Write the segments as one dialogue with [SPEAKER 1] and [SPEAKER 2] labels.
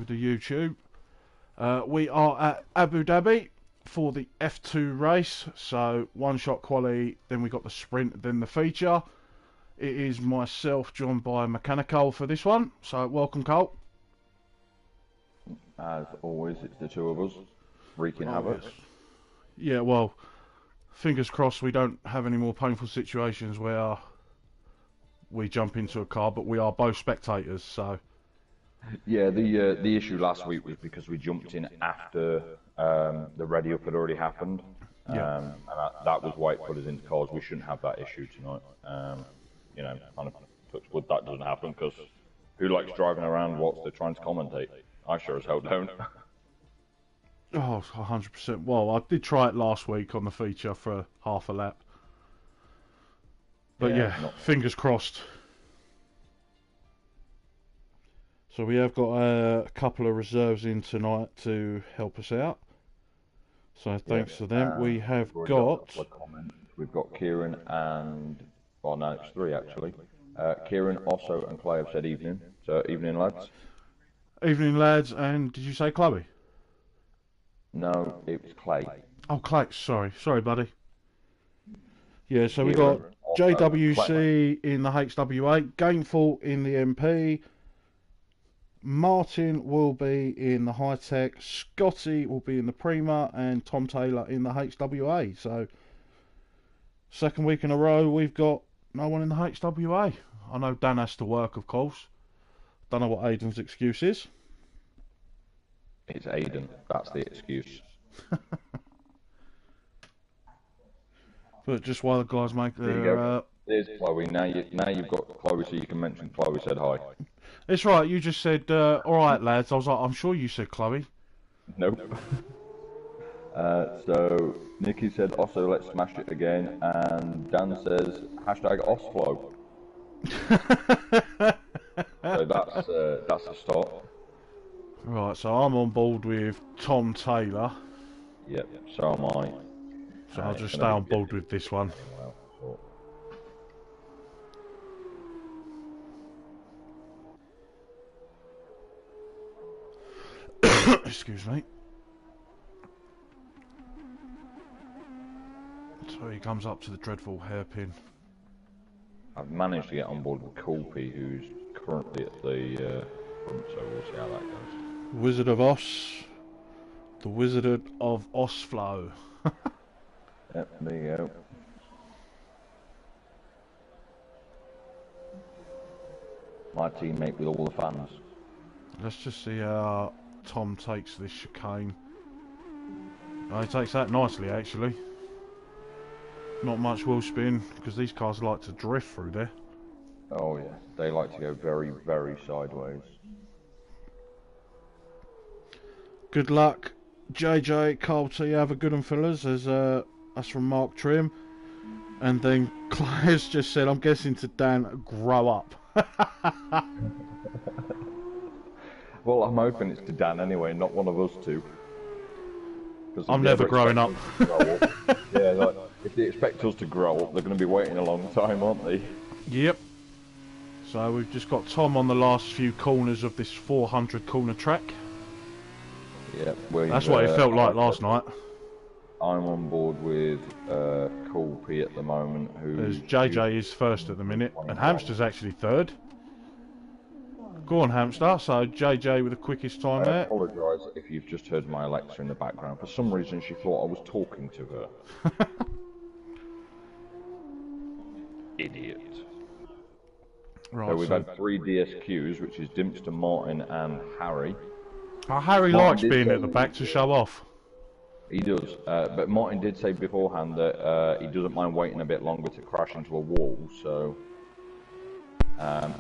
[SPEAKER 1] over the YouTube. We are at Abu Dhabi for the F2 race. So one shot quali, then we got the sprint, then the feature. It is myself, John by Mechanical for this one. So welcome, Cole.
[SPEAKER 2] As always, it's the two of us wreaking havoc.
[SPEAKER 1] Yes. Yeah, well, fingers crossed we don't have any more painful situations where we jump into a car, but we are both spectators, so...
[SPEAKER 2] Yeah, the issue last week was because we jumped in after the ready up had already happened. And that was why it put us into cars. We shouldn't have that issue tonight. You know, kind of touch wood that doesn't happen, because who likes driving around whilst they're trying to commentate? I sure as hell don't.
[SPEAKER 1] Oh, 100%. Well, I did try it last week on the feature for half a lap. But yeah, fingers crossed. So we have got a couple of reserves in tonight to help us out. So thanks to them. We have got...
[SPEAKER 2] We've got Kieran and... Well, no, it's three actually. Kieran, Osso and Clay have said evening. So evening, lads.
[SPEAKER 1] Evening, lads. And did you say Chloe?
[SPEAKER 2] No, it was Clay.
[SPEAKER 1] Oh, Clay. Sorry, buddy. Yeah, so we got JWC in the HW8, Gainful in the MP, Martin will be in the High Tech, Scotty will be in the Prima, and Tom Taylor in the HWA. So, second week in a row, we've got no one in the HWA. I know Dan has to work, of course. Don't know what Aidan's excuse is.
[SPEAKER 2] It's Aidan. That's the excuse.
[SPEAKER 1] But just while the guys make their...
[SPEAKER 2] There's Chloe. Now you've got Chloe, so you can mention Chloe said hi.
[SPEAKER 1] It's right. You just said, alright, lads. I was like, I'm sure you said Chloe.
[SPEAKER 2] Nope. So Nikki said, Osso, let's smash it again. And Dan says, #Osflow. So that's the start. Right,
[SPEAKER 1] so I'm on board with Tom Taylor.
[SPEAKER 2] Yep, so am I.
[SPEAKER 1] So I'll just stay on board with this one. Excuse me. So he comes up to the dreadful hairpin.
[SPEAKER 2] I've managed to get on board with Colpy, who's currently at the front, so we'll see how that goes.
[SPEAKER 1] Wizard of Os. The Wizard of Osflow.
[SPEAKER 2] Yep, there you go. My teammate with all the fans.
[SPEAKER 1] Let's just see how Tom takes this chicane. Oh, he takes that nicely, actually. Not much wheel spin, because these cars like to drift through there.
[SPEAKER 2] Oh yeah, they like to go very, very sideways.
[SPEAKER 1] Good luck, JJ, Carl T, have a good one, fellas. There's us from Mark Trim. And then Claire's just said, I'm guessing to Dan, grow up.
[SPEAKER 2] Well, I'm hoping it's to Dan anyway, not one of us two.
[SPEAKER 1] I'm never growing up.
[SPEAKER 2] Yeah, like, if they expect us to grow up, they're going to be waiting a long time, aren't they?
[SPEAKER 1] Yep. So we've just got Tom on the last few corners of this 400 corner track.
[SPEAKER 2] Yeah,
[SPEAKER 1] that's what it felt like last night.
[SPEAKER 2] I'm on board with Cool P at the moment.
[SPEAKER 1] There's JJ is first at the minute, and Hamster's actually third. Go on, Hamster. So JJ with the quickest time there.
[SPEAKER 2] I apologise if you've just heard my Alexa in the background. For some reason, she thought I was talking to her. Idiot.
[SPEAKER 1] Right,
[SPEAKER 2] so we've had 3 DSQs, which is Dimpster, Martin, and Harry.
[SPEAKER 1] Oh, Harry likes being at the back to show off.
[SPEAKER 2] He does, but Martin did say beforehand that he doesn't mind waiting a bit longer to crash into a wall, so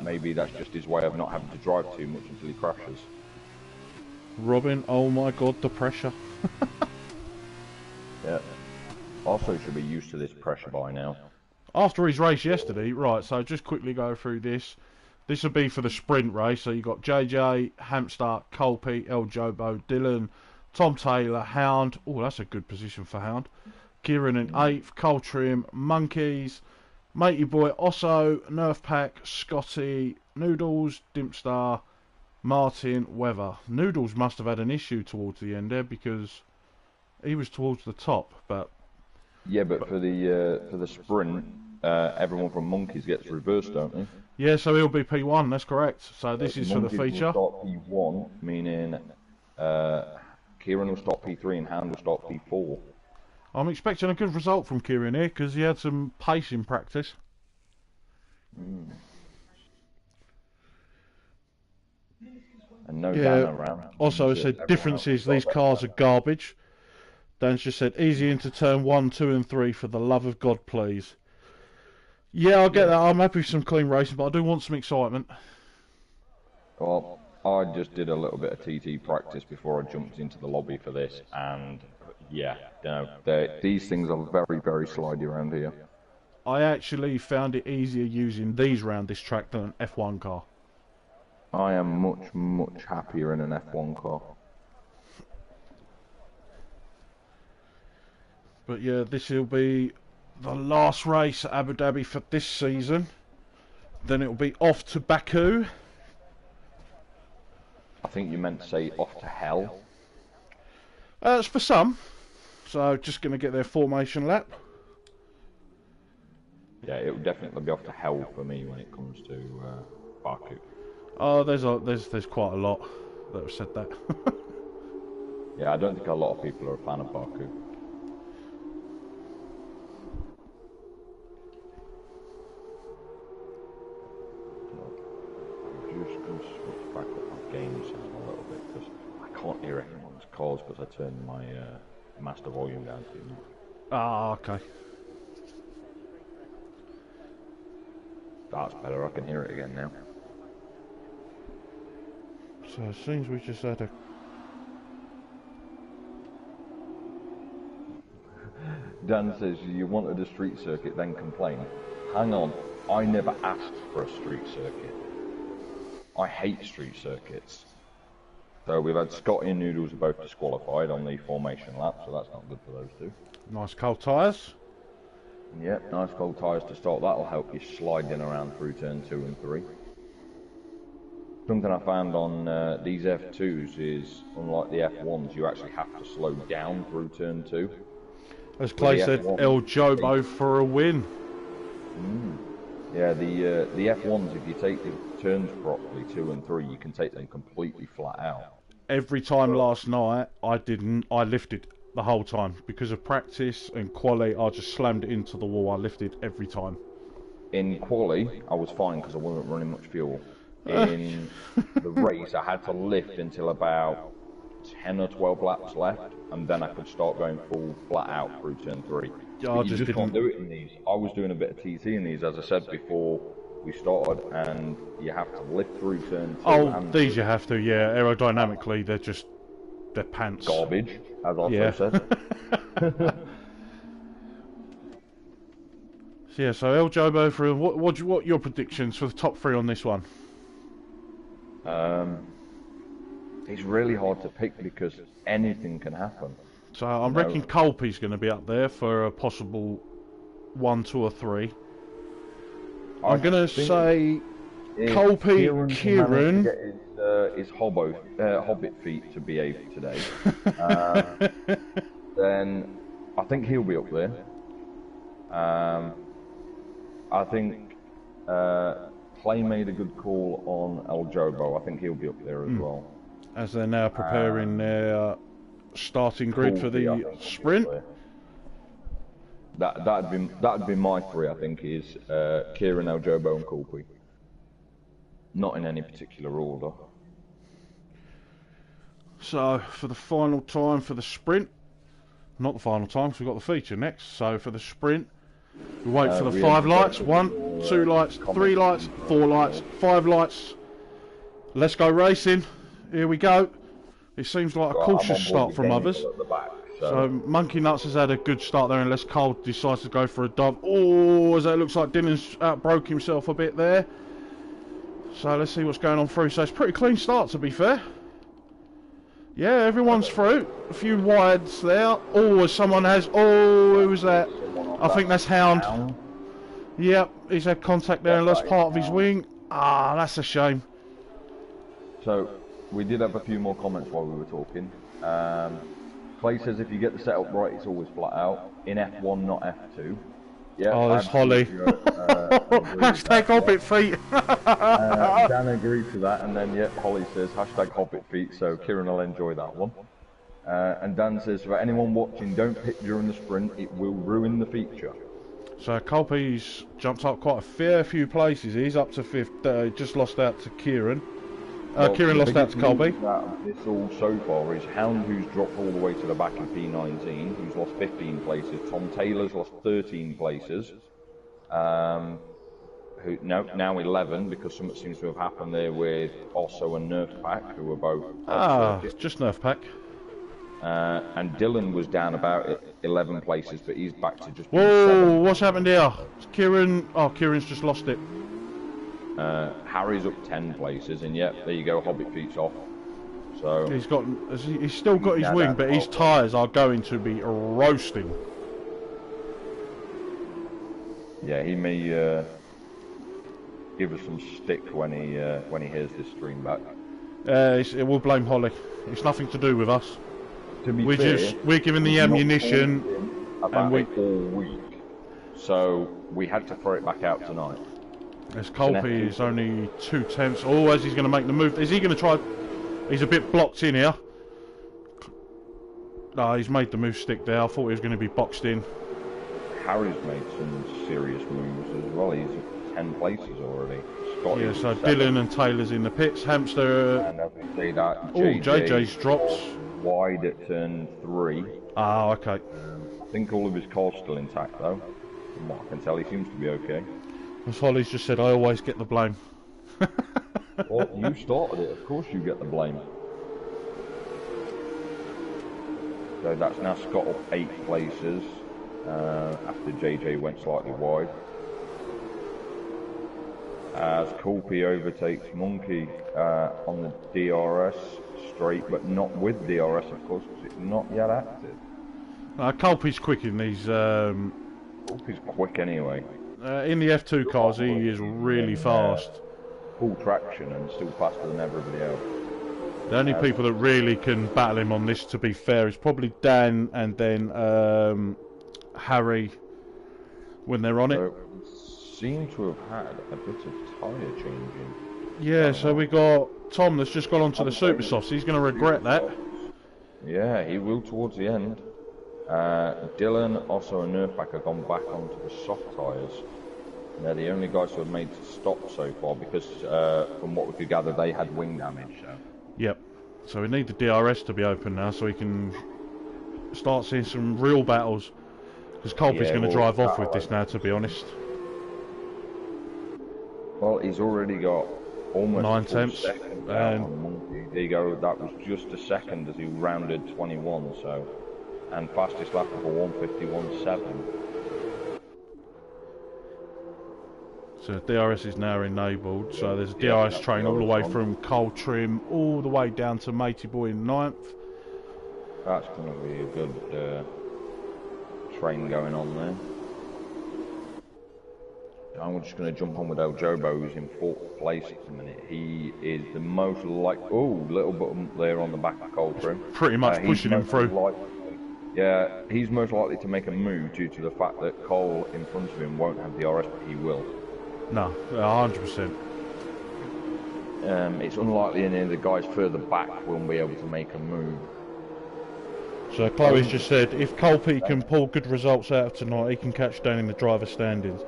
[SPEAKER 2] maybe that's just his way of not having to drive too much until he crashes.
[SPEAKER 1] Robin, oh my god, the pressure.
[SPEAKER 2] Yeah. Also should be used to this pressure by now.
[SPEAKER 1] After his race yesterday, right, so just quickly go through this. This will be for the sprint race, so you've got JJ, Hamster, Colpy, El Jobo, Dylan, Tom Taylor, Hound. Oh, that's a good position for Hound. Kieran in 8th, Cole Trim, Monkeys, Matey Boy, Osso, Nerf Pack, Scotty, Noodles, Dimpstar, Martin Weather. Noodles must have had an issue towards the end there because he was towards the top, but...
[SPEAKER 2] Yeah, but for the sprint, everyone from Monkeys gets reversed, don't they?
[SPEAKER 1] Yeah, so he'll be P1, that's correct. So this is for the feature.
[SPEAKER 2] Will start P1, meaning Kieran will start P3 and Hand will start P4.
[SPEAKER 1] I'm expecting a good result from Kieran here because he had some pace in practice.
[SPEAKER 2] And no Dan around.
[SPEAKER 1] Also, I said difference is these cars are garbage. Dan's just said easy into turn 1, 2 and 3 for the love of God, please. Yeah, I get that. I'm happy with some clean racing, but I do want some excitement.
[SPEAKER 2] Well, I just did a little bit of TT practice before I jumped into the lobby for this, and yeah, these things are very, very slidey around here.
[SPEAKER 1] I actually found it easier using these around this track than an F1 car.
[SPEAKER 2] I am much, much happier in an F1 car.
[SPEAKER 1] But yeah, this will be the last race at Abu Dhabi for this season. Then it will be off to Baku.
[SPEAKER 2] I think you meant to say off to hell.
[SPEAKER 1] It's for some. So just going to get their formation lap.
[SPEAKER 2] Yeah, it will definitely be off to hell for me when it comes to Baku.
[SPEAKER 1] Oh, there's quite a lot that have said that.
[SPEAKER 2] Yeah, I don't think a lot of people are a fan of Baku. I'm just going to switch back up my game sound a little bit because I can't hear anyone's calls because I turned my master volume down too much.
[SPEAKER 1] Ah, okay.
[SPEAKER 2] That's better, I can hear it again now.
[SPEAKER 1] So it seems we just had a...
[SPEAKER 2] Dan says, you wanted a street circuit, then complain. Hang on, I never asked for a street circuit. I hate street circuits. So we've had Scotty and Noodles are both disqualified on the formation lap, so that's not good for those two.
[SPEAKER 1] Nice cold tyres.
[SPEAKER 2] Yep, nice cold tyres to start. That'll help you slide in around through turn 2 and 3. Something I found on these F2s is, unlike the F1s, you actually have to slow down through turn 2.
[SPEAKER 1] As Clay said, El Jobo for a win.
[SPEAKER 2] Yeah, the F1s, if you take the turns properly, 2 and 3, you can take them completely flat out.
[SPEAKER 1] Every time last night, I lifted the whole time. Because of practice and quali, I just slammed it into the wall. I lifted every time.
[SPEAKER 2] In quali, I was fine because I wasn't running much fuel. In the race, I had to lift until about 10 or 12 laps left, and then I could start going full flat out through turn 3.
[SPEAKER 1] Yeah,
[SPEAKER 2] you just can't do it in these. I was doing a bit of TT in these, as I said before we started, and you have to lift through turn 2.
[SPEAKER 1] Oh, these you have to, yeah. Aerodynamically, they're pants.
[SPEAKER 2] Garbage, as I said.
[SPEAKER 1] So yeah, so El Jobo for what your predictions for the top 3 on this one?
[SPEAKER 2] It's really hard to pick because anything can happen.
[SPEAKER 1] So I'm reckoning Colpy's going to be up there for a possible 1, 2 or 3. I'm going to say Colpy, Kieran.
[SPEAKER 2] Get his Hobbit feet to behave today. Then I think he'll be up there. I think Clay made a good call on El Jobo. I think he'll be up there as well.
[SPEAKER 1] As they're now preparing their starting grid for the sprint.
[SPEAKER 2] That'd be my 3. I think is Kieran, El Jobo, and Colpy. Not in any particular order.
[SPEAKER 1] So for the final time for the sprint, not the final time because we've got the feature next. So for the sprint, we wait for the 5 lights. 1, 2 lights, 3 lights, 4 lights, 5 lights. Let's go racing. Here we go. It seems like a cautious start from others. So Monkey Nuts has had a good start there unless Cole decides to go for a dub. Oh, as it looks like Dylan's outbroke himself a bit there. So let's see what's going on through. So it's a pretty clean start to be fair. Yeah, everyone's through. A few wides there. Oh, someone has... Oh, who was that? I think that's Hound. Yep, he's had contact there and lost part of his wing. Ah, that's a shame.
[SPEAKER 2] So we did have a few more comments while we were talking. Clay says if you get the setup right, it's always flat out. In F1, not F2. Yeah.
[SPEAKER 1] Oh, there's Holly. Hashtag Hobbit feet.
[SPEAKER 2] Dan agreed to that, and then Holly says hashtag Hobbit feet. So Kieran will enjoy that one. And Dan says for anyone watching, don't pit during the sprint. It will ruin the feature.
[SPEAKER 1] So Colby's jumped up quite a fair few places. He's up to 5th. Just lost out to Kieran.
[SPEAKER 2] Well,
[SPEAKER 1] Kieran lost out to Colby.
[SPEAKER 2] This all so far is Hound, who's dropped all the way to the back in P19, who's lost 15 places. Tom Taylor's lost 13 places. Who now 11 because something seems to have happened there with also a Nerf Pack, who were both.
[SPEAKER 1] Just Nerf Pack.
[SPEAKER 2] And Dylan was down about 11 places, but he's back to just.
[SPEAKER 1] Whoa!
[SPEAKER 2] 7.
[SPEAKER 1] What's happened here? Kieran. Oh, Kieran's just lost it.
[SPEAKER 2] Harry's up 10 places, and there you go, Hobbit feet's off. So
[SPEAKER 1] he's still got his wing, but his tyres are going to be roasting.
[SPEAKER 2] Yeah, he may give us some stick when he hears this stream back.
[SPEAKER 1] It will blame Holly. It's nothing to do with us.
[SPEAKER 2] To be fair,
[SPEAKER 1] we're giving the ammunition,
[SPEAKER 2] and all week, so we had to throw it back out tonight.
[SPEAKER 1] As Colby is only 2/10. Oh, as he's going to make the move. Is he going to try? He's a bit blocked in here. No, he's made the move stick there. I thought he was going to be boxed in.
[SPEAKER 2] Harry's made some serious moves as well. He's 10 places already.
[SPEAKER 1] Yeah, so Dylan and Taylor's in the pits. Hamster.
[SPEAKER 2] And as we say that,
[SPEAKER 1] oh, JJ's dropped.
[SPEAKER 2] Wide at turn 3.
[SPEAKER 1] Ah, okay.
[SPEAKER 2] I think all of his car's still intact though. From what I can tell, he seems to be okay.
[SPEAKER 1] As Holly's just said, I always get the blame.
[SPEAKER 2] Well, you started it, of course you get the blame. So that's now Scott up 8 places, after JJ went slightly wide. As Colby overtakes Monkey on the DRS straight, but not with DRS of course, because it's not yet active.
[SPEAKER 1] Colby's quick in these...
[SPEAKER 2] Colby's quick anyway.
[SPEAKER 1] In the F2 cars, he is really fast.
[SPEAKER 2] Full traction and still faster than everybody else.
[SPEAKER 1] The only people that really can battle him on this, to be fair, is probably Dan and then Harry when they're on it.
[SPEAKER 2] We seem to have had a bit of tyre changing.
[SPEAKER 1] Yeah, so we got Tom that's just gone onto the super softs. He's going to regret that.
[SPEAKER 2] Yeah, he will towards the end. Dylan, also a Nerf Pack, have gone back onto the soft tyres. They're the only guys who have made to stop so far because, from what we could gather, they had wing damage. So.
[SPEAKER 1] Yep. So we need the DRS to be open now so we can start seeing some real battles. Because Colby's going to drive off with this now, to be honest.
[SPEAKER 2] Well, he's already got almost
[SPEAKER 1] 9
[SPEAKER 2] tenths. There you go. That was just a second as he rounded 21. So. And fastest lap of a 151.7.
[SPEAKER 1] So DRS is now enabled. So there's a DRS train all the way from Cole Trim all the way down to Matey Boy in 9th.
[SPEAKER 2] That's going to be a good train going on there. I'm just going to jump on with El Jobo, who's in 4th place at the minute. He is the most little button there on the back of Cole Trim.
[SPEAKER 1] Pretty much pushing him through.
[SPEAKER 2] Yeah, he's most likely to make a move due to the fact that Cole in front of him won't have DRS, but he will.
[SPEAKER 1] No, 100%.
[SPEAKER 2] It's unlikely any of the guys further back will be able to make a move.
[SPEAKER 1] So Chloe's just said, if Colby can pull good results out of tonight, he can catch Dan in the driver standings.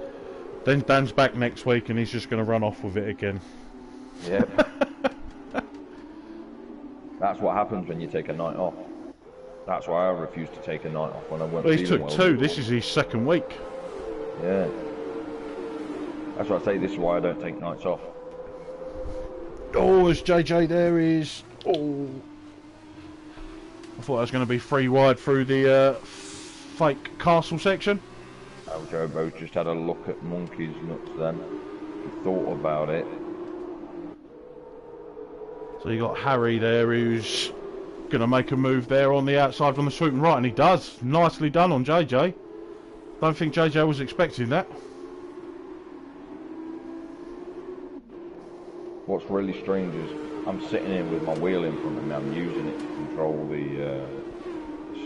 [SPEAKER 1] Then Dan's back next week and he's just going to run off with it again.
[SPEAKER 2] Yep. That's what happens when you take a night off. That's why I refused to take a night off when I went.
[SPEAKER 1] Well, he took 2. This is his 2nd week.
[SPEAKER 2] Yeah. That's why I say this is why I don't take nights off.
[SPEAKER 1] Oh, as JJ there is. Oh. I thought I was going to be 3 wide through the fake castle section.
[SPEAKER 2] Jobo's just had a look at Monkey's nuts then. He thought about it.
[SPEAKER 1] So you got Harry there who's going to make a move there on the outside from the swoop and right, and he does. Nicely done on JJ. Don't think JJ was expecting that.
[SPEAKER 2] What's really strange is I'm sitting here with my wheel in front of me. I'm using it to control the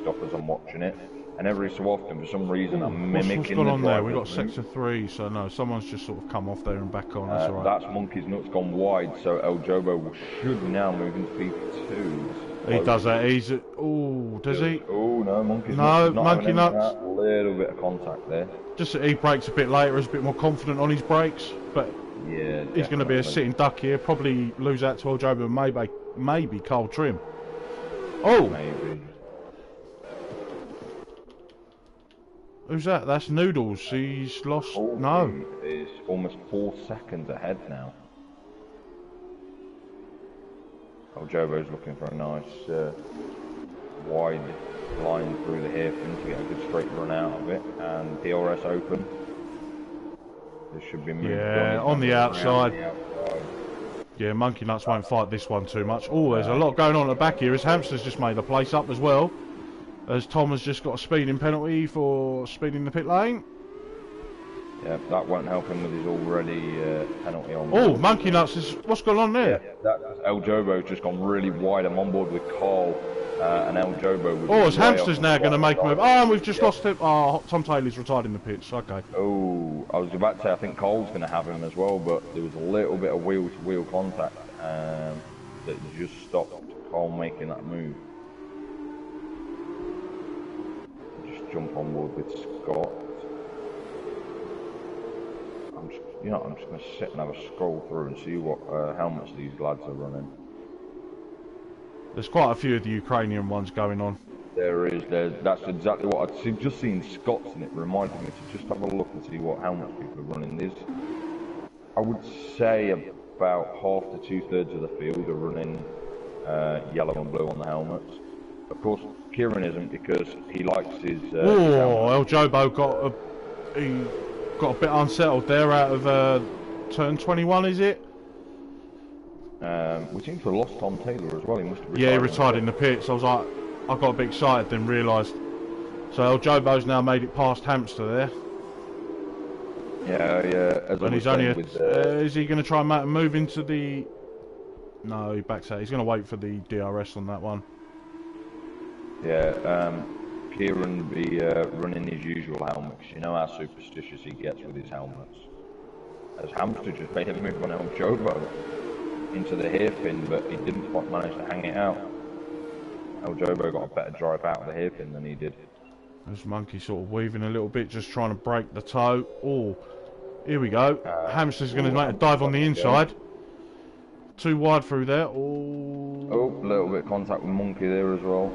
[SPEAKER 2] stuff as I'm watching it. And every so often, for some reason, I'm mimicking
[SPEAKER 1] what's gone on there? We've got
[SPEAKER 2] route.
[SPEAKER 1] sector 3, so no, someone's just sort of come off there and back on. That's alright.
[SPEAKER 2] That's Monkey's Nuts gone wide, so El Jobo should now move into P2.
[SPEAKER 1] He does that. He's does he?
[SPEAKER 2] Oh no, Monkey's
[SPEAKER 1] No,
[SPEAKER 2] Nuts. Not
[SPEAKER 1] Monkey
[SPEAKER 2] having
[SPEAKER 1] Nuts.
[SPEAKER 2] A little bit of contact there.
[SPEAKER 1] Just that he brakes a bit later, is a bit more confident on his brakes, but
[SPEAKER 2] yeah,
[SPEAKER 1] he's going to be a sitting duck here. Probably lose out to El Jobo and maybe Carl Trim. Oh,
[SPEAKER 2] maybe.
[SPEAKER 1] Who's that? That's Noodles. He's lost. No.
[SPEAKER 2] Is almost 4 seconds ahead now. Oh, Jobo's looking for a nice wide line through the hairpin to get a good straight run out of it. And DRS open. This should be moved
[SPEAKER 1] on the outside. Yeah, Monkey Nuts won't fight this one too much. Oh, there's a lot going on at the back here. His hamster's just made the place up as well. As Tom has just got a speeding penalty for speeding the pit lane.
[SPEAKER 2] Yeah, that won't help him with his already penalty on.
[SPEAKER 1] Oh, Monkey Nuts is... What's going on there?
[SPEAKER 2] Yeah, El Jobo's just gone really wide. I'm on board with Carl and El Jobo.
[SPEAKER 1] Oh, his hamster's now going to make a move. Oh, and we've just lost him. Oh, Tom Taylor's retired in the pits. Okay.
[SPEAKER 2] Oh, I was about to say I think Carl's going to have him as well, but there was a little bit of wheel-to-wheel contact that just stopped Carl making that move. Jump on board with Scott. I'm just going to sit and have a scroll through and see what helmets these lads are running.
[SPEAKER 1] There's quite a few of the Ukrainian ones going on.
[SPEAKER 2] There is. That's exactly what I'd just seen Scott's, and it reminded me to just have a look and see what helmets people are running. I would say about half to 2/3 of the field are running yellow and blue on the helmets. Of course, Kieran isn't because he likes his.
[SPEAKER 1] El Jobo got a bit unsettled there out of turn 21, is it?
[SPEAKER 2] We seem to have lost Tom Taylor as well. He must have retired.
[SPEAKER 1] Yeah, he retired in the pits. I was like, I got a bit excited, then realised. So El Jobo's now made it past Hamster there.
[SPEAKER 2] Yeah.
[SPEAKER 1] And he's only. Is he going to try and move into the? No, he backs out. He's going to wait for the DRS on that one.
[SPEAKER 2] Yeah, Kieran be running his usual helmets. You know how superstitious he gets with his helmets. As Hamster just made a move on El Jobo into the hairpin, but he didn't quite manage to hang it out. El Jobo got a better drive out of the hairpin than he did.
[SPEAKER 1] There's Monkey sort of weaving a little bit, just trying to break the toe. Oh, here we go. Hamster's going to make a dive on the inside. Too wide through there.
[SPEAKER 2] Oh, a little bit of contact with Monkey there as well.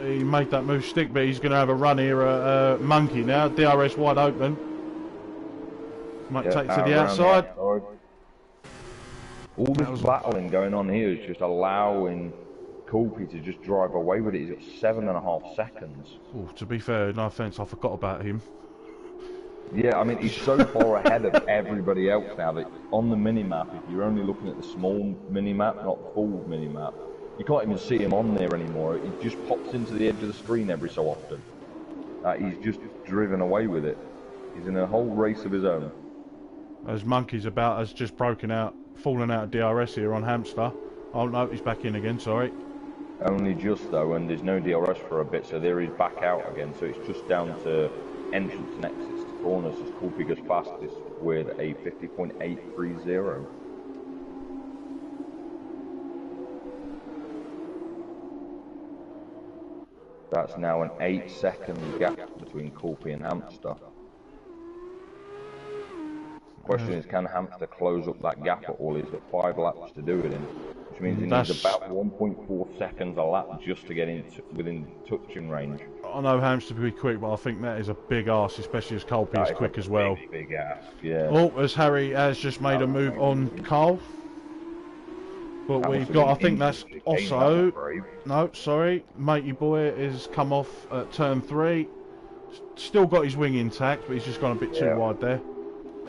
[SPEAKER 1] He made that move stick, but he's going to have a run here at Monkey now. DRS wide open. Might take to the outside.
[SPEAKER 2] All this battling going on here is just allowing Colby to just drive away with it. He's got 7.5 seconds.
[SPEAKER 1] Oh, to be fair, no offence, I forgot about him.
[SPEAKER 2] Yeah, I mean, he's so far ahead of everybody else now that on the mini-map, if you're only looking at the small mini-map, not the full mini-map, you can't even see him on there anymore. He just pops into the edge of the screen every so often. He's just driven away with it. He's in a whole race of his own.
[SPEAKER 1] As Monkey's has just broken out, fallen out of DRS here on Hamster. Oh no, he's back in again, sorry.
[SPEAKER 2] Only just though, and there's no DRS for a bit, so there he's back out again. So it's just down to entrance and exits to corners as Colby goes fastest with a 50.830. That's now an 8-second gap between Colby and Hamster. Question is, can Hamster close up that gap at all? He's got 5 laps to do it in, which means he needs about 1.4 seconds a lap just to get within touching range.
[SPEAKER 1] I know Hamster will be quick, but I think that is a big ass, especially as Colby is quick as well.
[SPEAKER 2] Big ass, yeah.
[SPEAKER 1] Oh, as Harry has just made a move on Carl. But we've got, I think that's also, no, sorry, Matey Boy has come off at turn 3. Still got his wing intact, but he's just gone a bit too wide there.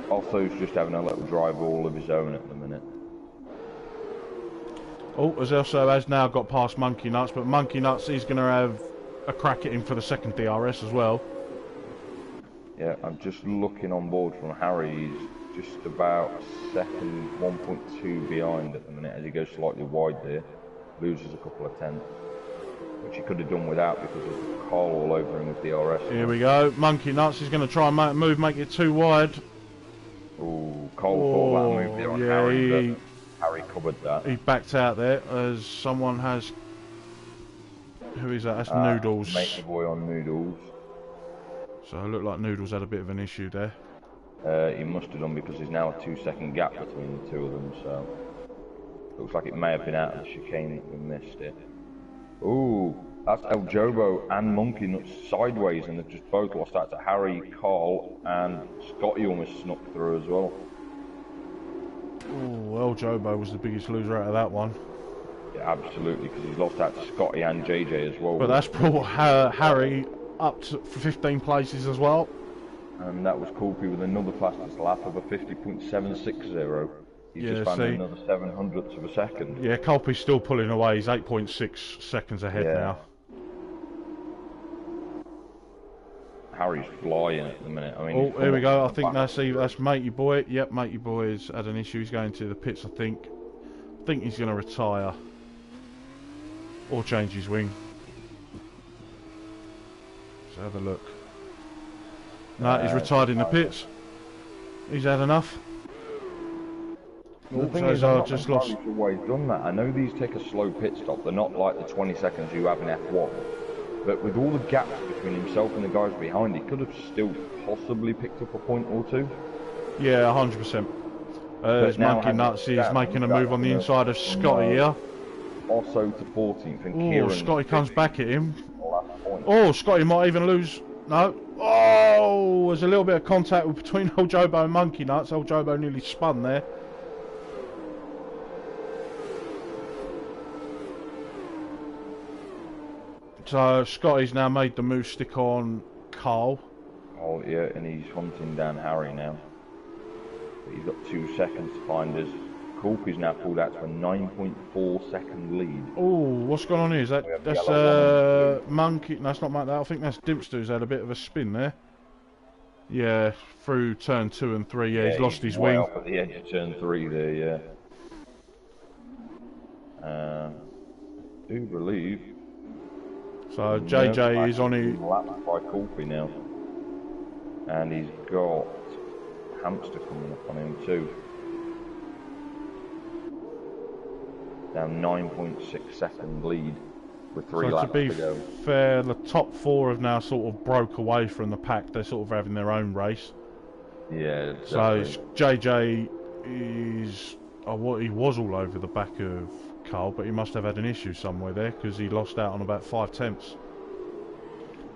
[SPEAKER 2] Otho's just having a little drive all of his own at the minute.
[SPEAKER 1] Oh, as also has now got past Monkey Nuts, but Monkey Nuts is going to have a crack at him for the second DRS as well.
[SPEAKER 2] Yeah, I'm just looking on board from Harry. just about a second, 1.2 behind at the minute as he goes slightly wide there. Loses a couple of tenths, which he could have done without because of Carl all over him with DRS.
[SPEAKER 1] Here we go. Monkey Nuts is going to try and make it too wide.
[SPEAKER 2] Oh, Cole thought that move there on Harry, but Harry covered that.
[SPEAKER 1] He backed out there as someone has... Who is that? That's Noodles.
[SPEAKER 2] Matey boy on Noodles.
[SPEAKER 1] So it looked like Noodles had a bit of an issue there.
[SPEAKER 2] He must have done because there's now a 2-second gap between the two of them, so... Looks like it may have been out of the chicane that we missed it. Ooh, that's El Jobo and Monkey Nuts sideways, and they've just both lost out to Harry, Carl, and Scotty almost snuck through as well.
[SPEAKER 1] Ooh, El Jobo was the biggest loser out of that one.
[SPEAKER 2] Yeah, absolutely, because he's lost out to Scotty and JJ as well.
[SPEAKER 1] But that's brought Harry up to 15 places as well.
[SPEAKER 2] And that was Coolpy with another fastest lap of a 50.760. He's just found another 700ths of a second.
[SPEAKER 1] Yeah, Colpy's still pulling away. He's 8.6 seconds ahead now.
[SPEAKER 2] Harry's flying at the minute. I mean,
[SPEAKER 1] oh, here we go. I think that's Matey Boy. Yep, Matey Boy has had an issue. He's going to the pits, I think. I think he's going to retire. Or change his wing. Let's have a look. No, he's retired in the pits. He's had enough.
[SPEAKER 2] The thing is, I've just lost. Always done that. I know these take a slow pit stop. They're not like the 20 seconds you have in F1. But with all the gaps between himself and the guys behind, he could have still possibly picked up a point or two.
[SPEAKER 1] Yeah, 100%. As Monkey Nuts is making a move on the inside of Scotty here.
[SPEAKER 2] Also to 14th, and Kieran.
[SPEAKER 1] Scotty comes back at him. Oh, Scotty might even lose. No. Oh, there's a little bit of contact between El Jobo and Monkey Nuts. El Jobo nearly spun there. So Scotty's now made the move stick on Carl.
[SPEAKER 2] Oh yeah, and he's hunting down Harry now. But he's got 2 seconds to find us. Coolpy's now pulled out to a 9.4 second lead.
[SPEAKER 1] Oh, what's going on here? Is that's Monkey? No, that's not Monkey. I think that's Dimpster who's had a bit of a spin there. Yeah, through turn 2 and 3. Yeah, he's lost his wing.
[SPEAKER 2] Up at the edge of turn 3 there. Yeah. Do believe.
[SPEAKER 1] So JJ is on his
[SPEAKER 2] lap by Coolpy now, and he's got Hamster coming up on him too. Down 9.6 second lead with 3 laps to go.
[SPEAKER 1] To be fair, the top 4 have now sort of broke away from the pack. They're sort of having their own race.
[SPEAKER 2] Yeah.
[SPEAKER 1] So JJ is he was all over the back of Carl, but he must have had an issue somewhere there because he lost out on about 5 tenths.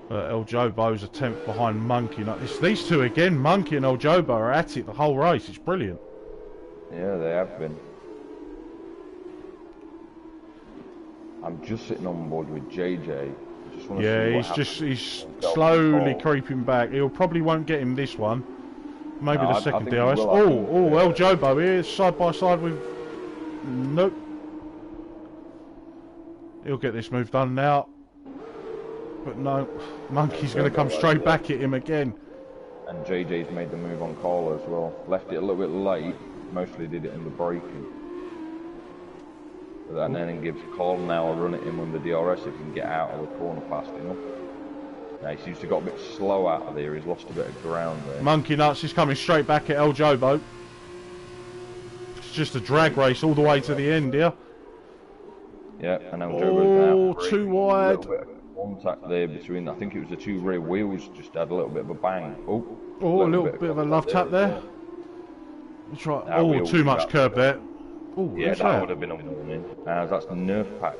[SPEAKER 1] El Jobo's a tenth behind Monkey Nut. It's these two again. Monkey and El Jobo are at it the whole race. It's brilliant.
[SPEAKER 2] Yeah, they have been. I'm just sitting on board with JJ. He's slowly creeping back. He probably won't get him this one. Maybe the second DRS. El Jobo here, side by side with. Nope. He'll get this move done now. But no, Monkey's going to come straight back at him again. And JJ's made the move on Carl as well. Left it a little bit late. Mostly did it in the braking. But that then gives Carl now a run at him on the DRS if he can get out of the corner fast enough. Now he seems to have got a bit slow out of there. He's lost a bit of ground there.
[SPEAKER 1] Monkey Nuts is coming straight back at El Jobo. It's just a drag race all the way to the end here.
[SPEAKER 2] Yeah, and El Jobo's now
[SPEAKER 1] too wide.
[SPEAKER 2] A little bit of contact there between, I think it was the 2 rear wheels, just had a little bit of a bang.
[SPEAKER 1] A little bit of a love tap there. That's right. Too much curb there.
[SPEAKER 2] Yeah, that would have been a warning. That's the Nerf pack.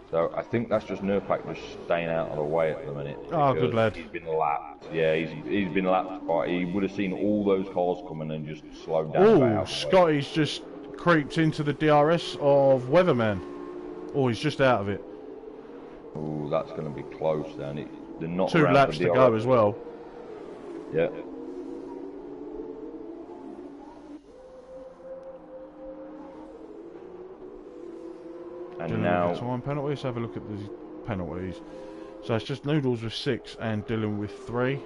[SPEAKER 2] So I think that's just Nerf pack just staying out of the way at the minute.
[SPEAKER 1] Oh, good lad.
[SPEAKER 2] He's been lapped. Yeah, he's been lapped by. He would have seen all those cars coming and just slowed down.
[SPEAKER 1] Oh, Scotty's just creeped into the DRS of Weatherman. Oh, he's just out of it.
[SPEAKER 2] Oh, that's going to be close then. They're not
[SPEAKER 1] 2 laps to go as well.
[SPEAKER 2] Yeah. And now
[SPEAKER 1] time penalty. Let's have a look at the penalties. So it's just Noodles with 6 and Dylan with 3.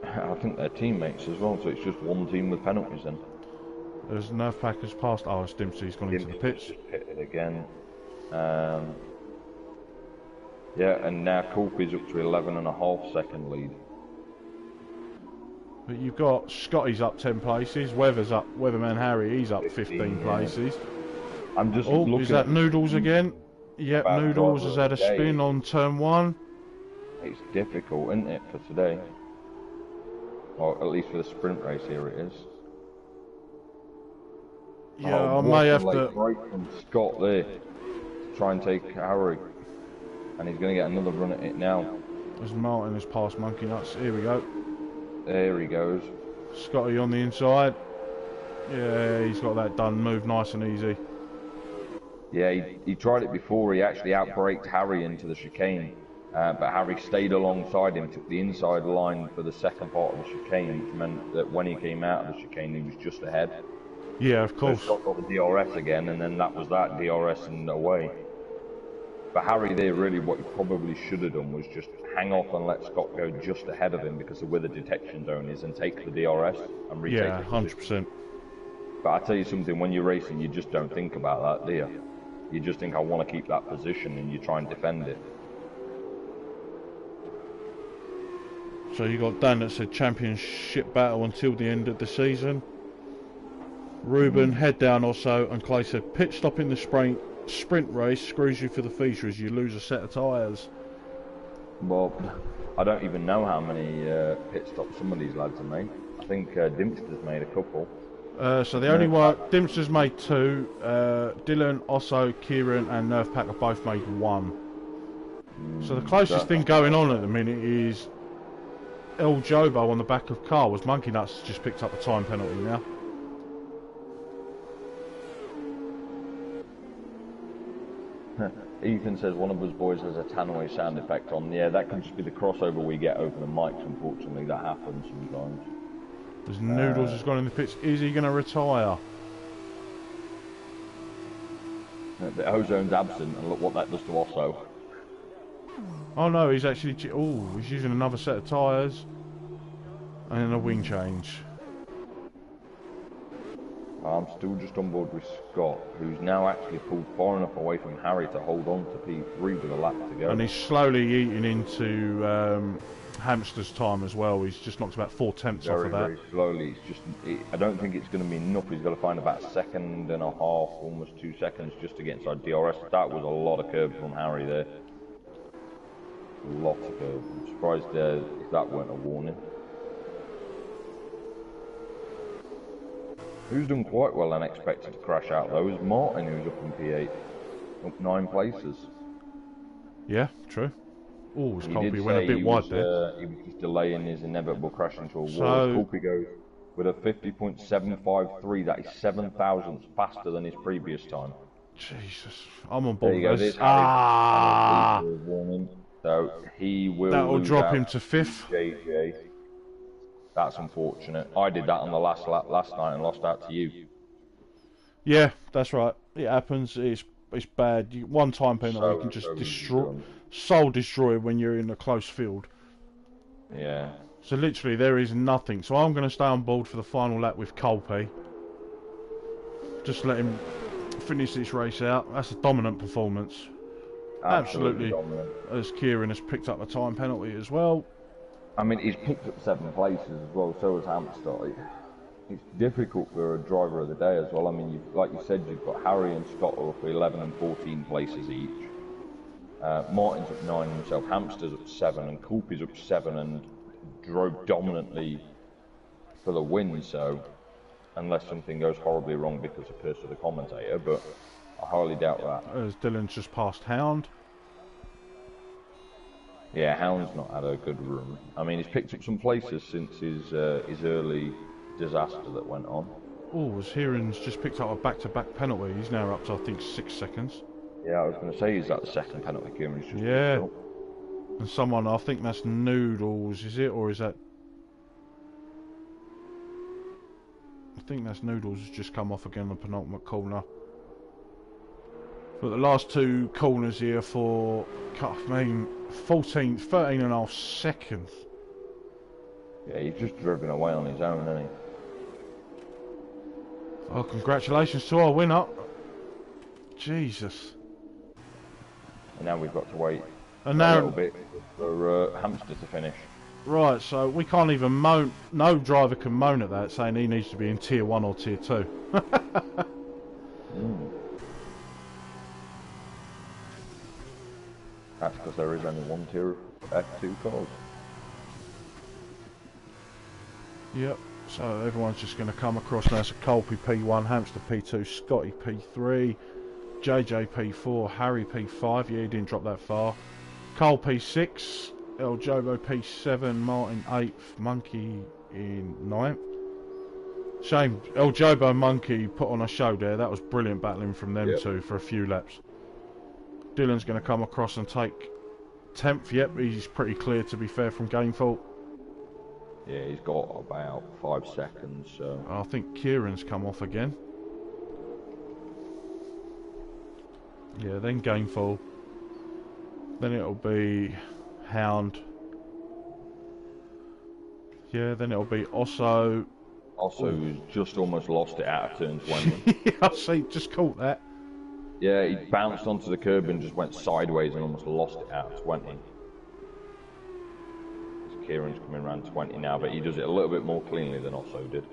[SPEAKER 2] I think they're teammates as well, so it's just one team with penalties then.
[SPEAKER 1] As Nerf Pack has passed, oh, it's Dempsey's gone into the pits.
[SPEAKER 2] Just pitted again. Yeah, and now Colby's up to 11.5 second lead.
[SPEAKER 1] But you've got Scotty's up 10 places, Weatherman Harry, he's up 15 places.
[SPEAKER 2] I'm just
[SPEAKER 1] oh,
[SPEAKER 2] looking
[SPEAKER 1] is that Noodles again? Yep, Noodles has had a spin on turn 1.
[SPEAKER 2] It's difficult, isn't it, for today? Or at least for the sprint race, here it is.
[SPEAKER 1] Yeah, I may have to
[SPEAKER 2] break from Scott there to try and take Harry. And he's going to get another run at it now.
[SPEAKER 1] As Martin has passed Monkey Nuts, here we go.
[SPEAKER 2] There he goes.
[SPEAKER 1] Scotty on the inside. Yeah, he's got that done. Move nice and easy.
[SPEAKER 2] Yeah, he tried it before. He actually outbraked Harry into the chicane. But Harry stayed alongside him, took the inside line for the second part of the chicane, which meant that when he came out of the chicane, he was just ahead.
[SPEAKER 1] Yeah, of course.
[SPEAKER 2] So Scott got the DRS again, and then that was that, DRS and away. But Harry there, really what he probably should have done was just hang off and let Scott go just ahead of him because of where the detection zone is and take the DRS and retake it.
[SPEAKER 1] Yeah, 100%.
[SPEAKER 2] But I tell you something, when you're racing, you just don't think about that, do you? You just think, I want to keep that position, and you try and defend it.
[SPEAKER 1] So you got Dan that said championship battle until the end of the season. Ruben, head down or so, and Clay said pit stop in the sprint race screws you for the feature as you lose a set of tyres.
[SPEAKER 2] Well, I don't even know how many pit stops some of these lads have made. I think Dimpster's made a couple.
[SPEAKER 1] So the only one, Dimpster's made 2, Dylan, Osso, Kieran and Nerf Pack have both made 1. So the closest thing going on at the minute is El Jobo on the back of car, was Monkey Nuts just picked up a time penalty now.
[SPEAKER 2] Ethan says one of us boys has a tannoy sound effect on. Yeah, that can just be the crossover we get over the mics, unfortunately. That happens sometimes.
[SPEAKER 1] There's Noodles has gone in the pits. Is he going to retire?
[SPEAKER 2] The ozone's absent, and look what that does to Osso.
[SPEAKER 1] Oh no, he's actually... oh, he's using another set of tyres. And then a wing change.
[SPEAKER 2] I'm still just on board with Scott, who's now actually pulled far enough away from Harry to hold on to P3 with a lap to go.
[SPEAKER 1] And he's slowly eating into Hamster's time as well. He's just knocked about 4 tenths off of that.
[SPEAKER 2] Very slowly. I don't think it's going to be enough. He's got to find about 1.5 seconds, almost 2 seconds just to get inside DRS. That was a lot of curb from Harry there. A lot of curb. I'm surprised if that weren't a warning. Who's done quite well and expected to crash out though is Martin, who's up in P8, up 9 places.
[SPEAKER 1] Yeah, true. Oh, his Colby went a bit wide there.
[SPEAKER 2] He was just delaying his inevitable crash into a wall.
[SPEAKER 1] So,
[SPEAKER 2] Colby goes with a 50.753, that is 7 thousandths faster than his previous time.
[SPEAKER 1] Jesus, I'm on board
[SPEAKER 2] with
[SPEAKER 1] this.
[SPEAKER 2] So he will.
[SPEAKER 1] That'll drop him to 5th.
[SPEAKER 2] JJ. That's unfortunate. I did that on the last lap last night and lost out to you.
[SPEAKER 1] Yeah, that's right. It happens. It's bad. One time penalty you can just soul destroy when you're in a close field.
[SPEAKER 2] Yeah.
[SPEAKER 1] So literally there is nothing. So I'm going to stay on board for the final lap with Colby. Just let him finish this race out. That's a dominant performance. Absolutely dominant. As Kieran has picked up a time penalty as well.
[SPEAKER 2] I mean, he's picked up 7 places as well, so has Hamster. It's difficult for a driver of the day as well. I mean, like you said, you've got Harry and Scott are up 11 and 14 places each. Martin's up 9 himself, Hamster's up 7, and Coopy's up 7 and drove dominantly for the win, so unless something goes horribly wrong because of curse of the commentator, but I highly doubt that.
[SPEAKER 1] As Dylan's just passed Hound.
[SPEAKER 2] Yeah, Hound's not had a good run. I mean, he's picked up some places since his early disaster that went on.
[SPEAKER 1] Oh, as Heron's just picked up a back-to-back penalty. He's now up to, I think, 6 seconds.
[SPEAKER 2] Yeah, I was going to say, is that the second penalty Kieran's just
[SPEAKER 1] yeah. And someone, I think that's Noodles, is it? Or is that... I think that's Noodles has just come off again on the penultimate corner. But the last 2 corners here for, I mean, 13 and a half seconds.
[SPEAKER 2] Yeah, he's just driven away on his own, hasn't he?
[SPEAKER 1] Oh, congratulations to our winner. Jesus.
[SPEAKER 2] And now we've got to wait
[SPEAKER 1] And
[SPEAKER 2] a
[SPEAKER 1] now,
[SPEAKER 2] little bit for Hamster to finish.
[SPEAKER 1] right, so we can't even moan. No driver can moan at that, saying he needs to be in Tier 1 or Tier 2.
[SPEAKER 2] That's because there is only one Tier F2 cars.
[SPEAKER 1] Yep, so everyone's just going to come across now. So Colby P1, Hamster P2, Scotty P3, JJ P4, Harry P5, yeah, he didn't drop that far. Cole P6, El Jobo P7, Martin 8th, Monkey in 9th. Shame, El Jobo and Monkey put on a show there. That was brilliant battling from them two for a few laps. Dylan's going to come across and take 10th. Yep, he's pretty clear, to be fair, from Gamefault.
[SPEAKER 2] Yeah, he's got about 5 seconds, so...
[SPEAKER 1] I think Kieran's come off again. Yeah, then Gamefault. Then it'll be Hound. Yeah, then it'll be Osso.
[SPEAKER 2] Who's just almost lost it out of turn 20.
[SPEAKER 1] Yeah, I see, just caught that.
[SPEAKER 2] Yeah, he bounced onto the curb and just went sideways and almost lost it out of 20. Kieran's coming around 20 now, but he does it a little bit more cleanly than Osso did.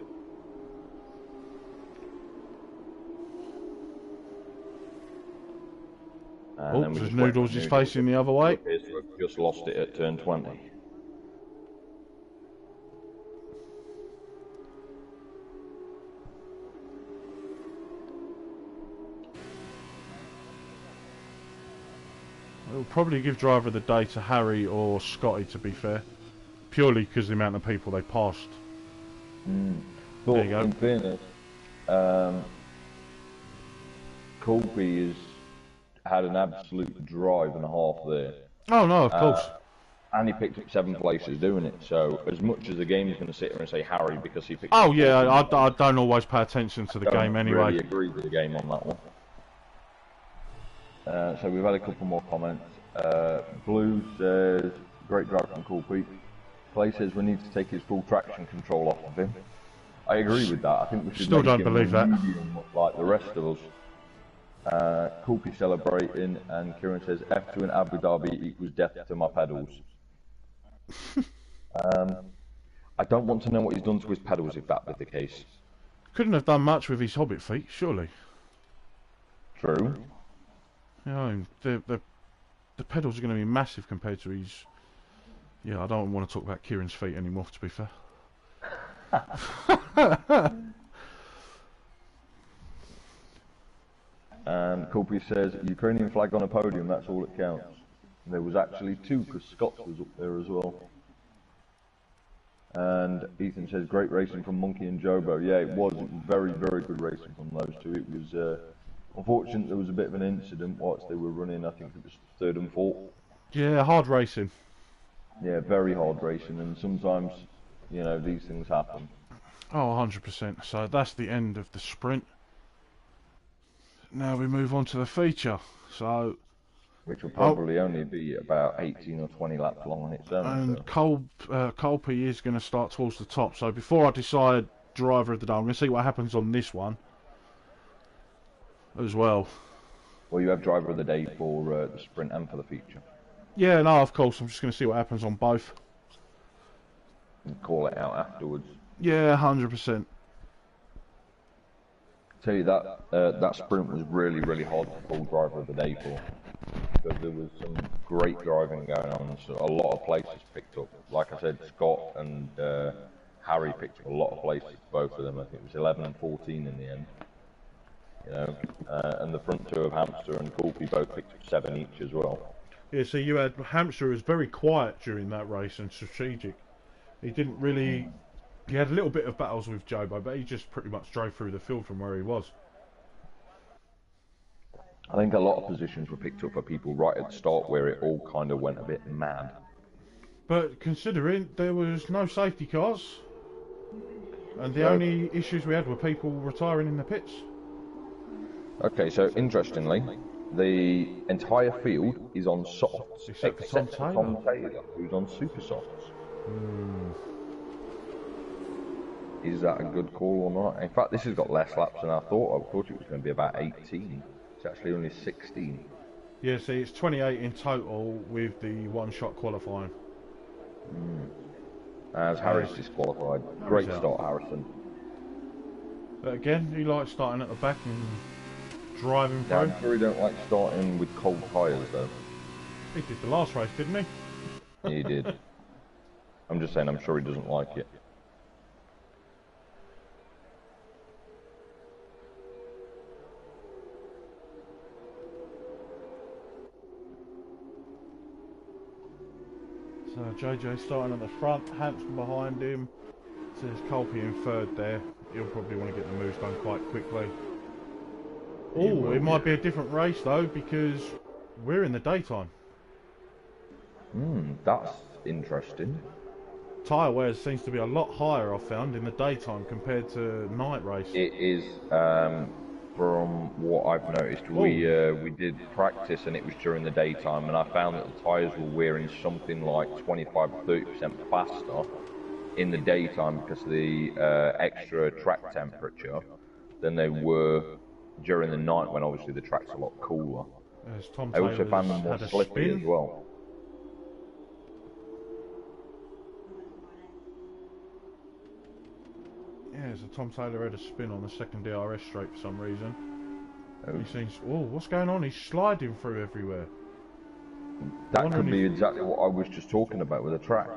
[SPEAKER 2] And
[SPEAKER 1] oh, there's Noodles is facing the other way.
[SPEAKER 2] Just lost it at turn 20.
[SPEAKER 1] We'll probably give driver of the day to Harry or Scotty, to be fair. Purely because of the amount of people they passed.
[SPEAKER 2] But
[SPEAKER 1] there you go.
[SPEAKER 2] In fairness, Colby has had an absolute drive and a half there.
[SPEAKER 1] Oh no, of course.
[SPEAKER 2] And he picked up 7 places doing it. So as much as the game is going to sit here and say Harry because he picked
[SPEAKER 1] Oh
[SPEAKER 2] up
[SPEAKER 1] yeah, I don't always pay attention to the game anyway.
[SPEAKER 2] I really agree with the game on that one. So we've had a couple more comments. Blue says, great drive from Colby. Clay says we need to take his full traction control off of him. I agree with that. I think we should
[SPEAKER 1] Still
[SPEAKER 2] make
[SPEAKER 1] don't
[SPEAKER 2] him
[SPEAKER 1] believe that.
[SPEAKER 2] medium like the rest of us. Colby celebrating, and Kieran says F2 in Abu Dhabi equals death to my pedals. I don't want to know what he's done to his pedals if that be the case.
[SPEAKER 1] Couldn't have done much with his Hobbit feet, surely.
[SPEAKER 2] True.
[SPEAKER 1] You know, the pedals are going to be massive compared to his... Yeah, I don't want to talk about Kieran's feet anymore, to be fair.
[SPEAKER 2] And Colby says, Ukrainian flag on a podium, that's all that counts. And there was actually 2 because Scott's was up there as well. And Ethan says, great racing from Monkey and Jobo. Yeah, it was very, very good racing from those 2. It was unfortunate there was a bit of an incident whilst they were running, I think it was 3rd and 4th.
[SPEAKER 1] Yeah, hard racing.
[SPEAKER 2] Yeah, very hard racing, and sometimes, you know, these things happen.
[SPEAKER 1] Oh, 100%. So that's the end of the sprint. Now we move on to the feature. So,
[SPEAKER 2] which will probably only be about 18 or 20 laps long on its own.
[SPEAKER 1] And
[SPEAKER 2] so.
[SPEAKER 1] Colby is going to start towards the top. So before I decide driver of the day, I'm going to see what happens on this one as well.
[SPEAKER 2] Well, you have driver of the day for the sprint and for the feature.
[SPEAKER 1] Yeah, no, of course. I'm just going to see what happens on both.
[SPEAKER 2] And call it out afterwards.
[SPEAKER 1] Yeah, 100%.
[SPEAKER 2] Tell you that that sprint was really, really hard to call driver of the day for, because there was some great driving going on. So a lot of places picked up. Like I said, Scott and Harry picked up a lot of places. Both of them, I think it was 11 and 14 in the end. You know, and the front 2 of Hamster and Colby both picked up 7 each as well.
[SPEAKER 1] Yeah, so you had Hamster was very quiet during that race and strategic. He didn't really. He had a little bit of battles with Jobo, but he just pretty much drove through the field from where he was.
[SPEAKER 2] I think a lot of positions were picked up for people right at the start where it all kind of went a bit mad.
[SPEAKER 1] But considering there was no safety cars, and the only issues we had were people retiring in the pits.
[SPEAKER 2] Okay, so interestingly, the entire field is on softs, except for Tom Taylor, who's on super softs. is that a good call or not? In fact, this has got less laps than I thought. I thought it was going to be about 18. It's actually only 16.
[SPEAKER 1] Yeah, see, it's 28 in total with the one-shot qualifying.
[SPEAKER 2] As Harris disqualified. Great start, Harrison.
[SPEAKER 1] But again, he likes starting at the back and driving through.
[SPEAKER 2] I'm sure he don't like starting with cold tyres though.
[SPEAKER 1] He did the last race, didn't he?
[SPEAKER 2] He did. I'm just saying, I'm sure he doesn't like it.
[SPEAKER 1] So JJ starting at the front, Hampton behind him. So there's Colby in third there. He'll probably want to get the moves done quite quickly. Oh, it might be a different race though, because we're in the daytime.
[SPEAKER 2] That's interesting.
[SPEAKER 1] Tyre wear seems to be a lot higher, I've found, in the daytime compared to night race.
[SPEAKER 2] It is, from what I've noticed, we did practice and it was during the daytime, and I found that the tyres were wearing something like 25-30% faster in the daytime because of the extra track temperature than they were during the night when obviously the track's a lot cooler. I also found them more slippy as well.
[SPEAKER 1] Yeah, so Tom Taylor had a spin on the second DRS straight for some reason. He seems, oh, what's going on? He's sliding through everywhere.
[SPEAKER 2] That could be exactly what I was just talking about with the track.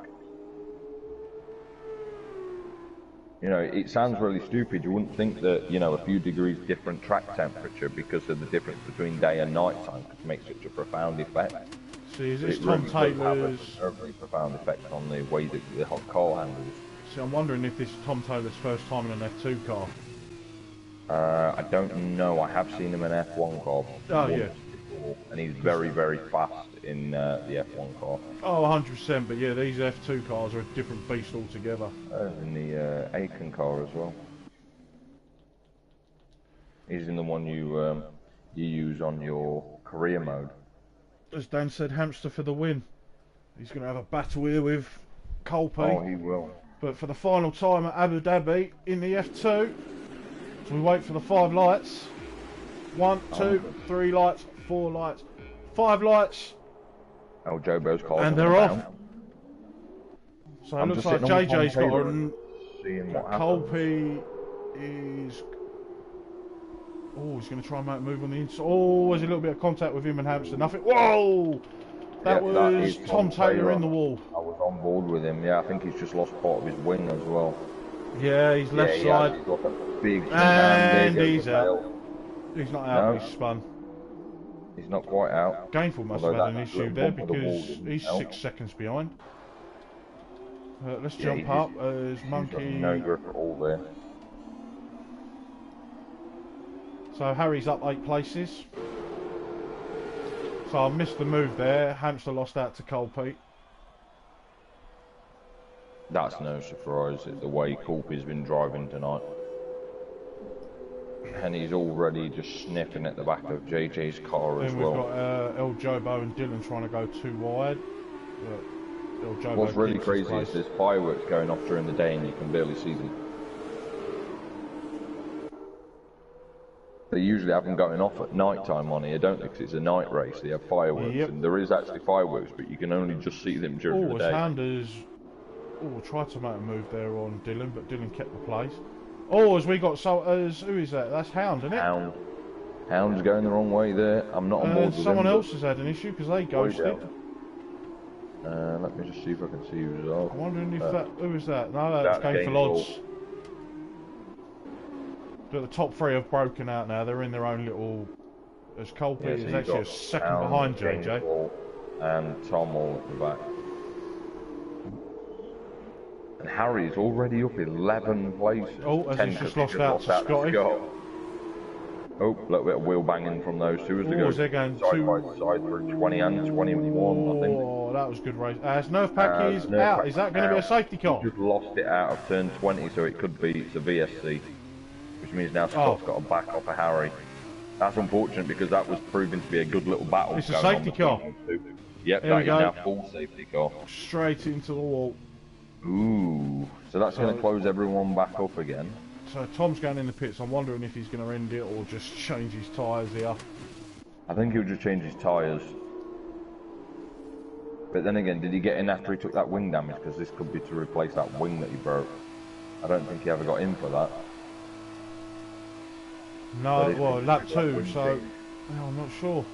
[SPEAKER 2] You know, it sounds really stupid. You wouldn't think that, you know, a few degrees different track temperature because of the difference between day and night time could make such a profound effect.
[SPEAKER 1] See, is this Tom Taylor's...
[SPEAKER 2] a very profound effect on the way that the hot car handles.
[SPEAKER 1] See, I'm wondering if this is Tom Taylor's first time in an F2 car.
[SPEAKER 2] I don't know. I have seen him in an F1 car.
[SPEAKER 1] Oh, yeah.
[SPEAKER 2] Before, and he's very, very fast in the F1 car.
[SPEAKER 1] Oh, 100%, but yeah, these F2 cars are a different beast altogether.
[SPEAKER 2] In the Aiken car as well. He's in the one you use on your career mode.
[SPEAKER 1] As Dan said, Hamster for the win. He's going to have a battle here with Colby.
[SPEAKER 2] Oh, he will.
[SPEAKER 1] But for the final time at Abu Dhabi in the F2, so we wait for the 5 lights. 1, 2, 3 lights, 4 lights, 5 lights.
[SPEAKER 2] Oh, Jobo's car.
[SPEAKER 1] And they're off. So it looks like JJ's got on. Colby is. Oh, he's going to try and make a move on the inside. Oh, there's a little bit of contact with him and Hamster. Nothing. Whoa! That was Tom Taylor in the wall.
[SPEAKER 2] I was on board with him. Yeah, I think he's just lost part of his wing as well.
[SPEAKER 1] Yeah, he's left side.
[SPEAKER 2] He's got a big
[SPEAKER 1] and he's out. He's not out. No. He's spun.
[SPEAKER 2] He's not quite out.
[SPEAKER 1] Gainful must have had an issue there because he's 6 seconds behind. Let's jump up as Monkey.
[SPEAKER 2] No grip at all there.
[SPEAKER 1] So Harry's up 8 places. So I missed the move there. Hamster lost out to Colby.
[SPEAKER 2] That's no surprise. It's the way Colby's been driving tonight. And he's already just sniffing at the back of JJ's car as well.
[SPEAKER 1] Then we've got El Jobo and Dylan trying to go too wide.
[SPEAKER 2] What's really crazy is there's fireworks going off during the day and you can barely see them. They usually have them going off at night time on here, don't they? Because it's a night race. They have fireworks, and there is actually fireworks, but you can only just see them during the day.
[SPEAKER 1] Hounders. Oh, tried to make a move there on Dylan, but Dylan kept the place. Oh, as we got who is that? That's Hound, isn't it?
[SPEAKER 2] Hound's going the wrong way there. I'm not on board with
[SPEAKER 1] someone else has had an issue because they ghosted.
[SPEAKER 2] Let me just see if I can see who's off.
[SPEAKER 1] I'm wondering if who is that? No, that's Game for Lodge. But the top 3 have broken out now. They're in their own little. As Colby is actually a second behind JJ.
[SPEAKER 2] And Tom all at the back. And Harry's already up 11 places.
[SPEAKER 1] Oh, as he's just lost out to Scotty.
[SPEAKER 2] Oh, a little bit of wheel banging from those two as they go
[SPEAKER 1] side by
[SPEAKER 2] side through 20 and 21, I think.
[SPEAKER 1] Oh, that was good race. As Nerf Pack is out. Is that going to be a safety car?
[SPEAKER 2] He just lost it out of turn 20, so it could be it's a VSC. Which means now Scott's got to back off of Harry. That's unfortunate because that was proving to be a good little battle.
[SPEAKER 1] It's a safety car.
[SPEAKER 2] Yep, that is now full safety car.
[SPEAKER 1] Straight into the wall.
[SPEAKER 2] Ooh, so that's going to close everyone back up again.
[SPEAKER 1] So Tom's going in the pits. I'm wondering if he's going to end it or just change his tyres here.
[SPEAKER 2] I think he'll just change his tyres. But then again, did he get in after he took that wing damage? Because this could be to replace that wing that he broke. I don't think he ever got in for that.
[SPEAKER 1] No, well, lap 2, so well, I'm not sure.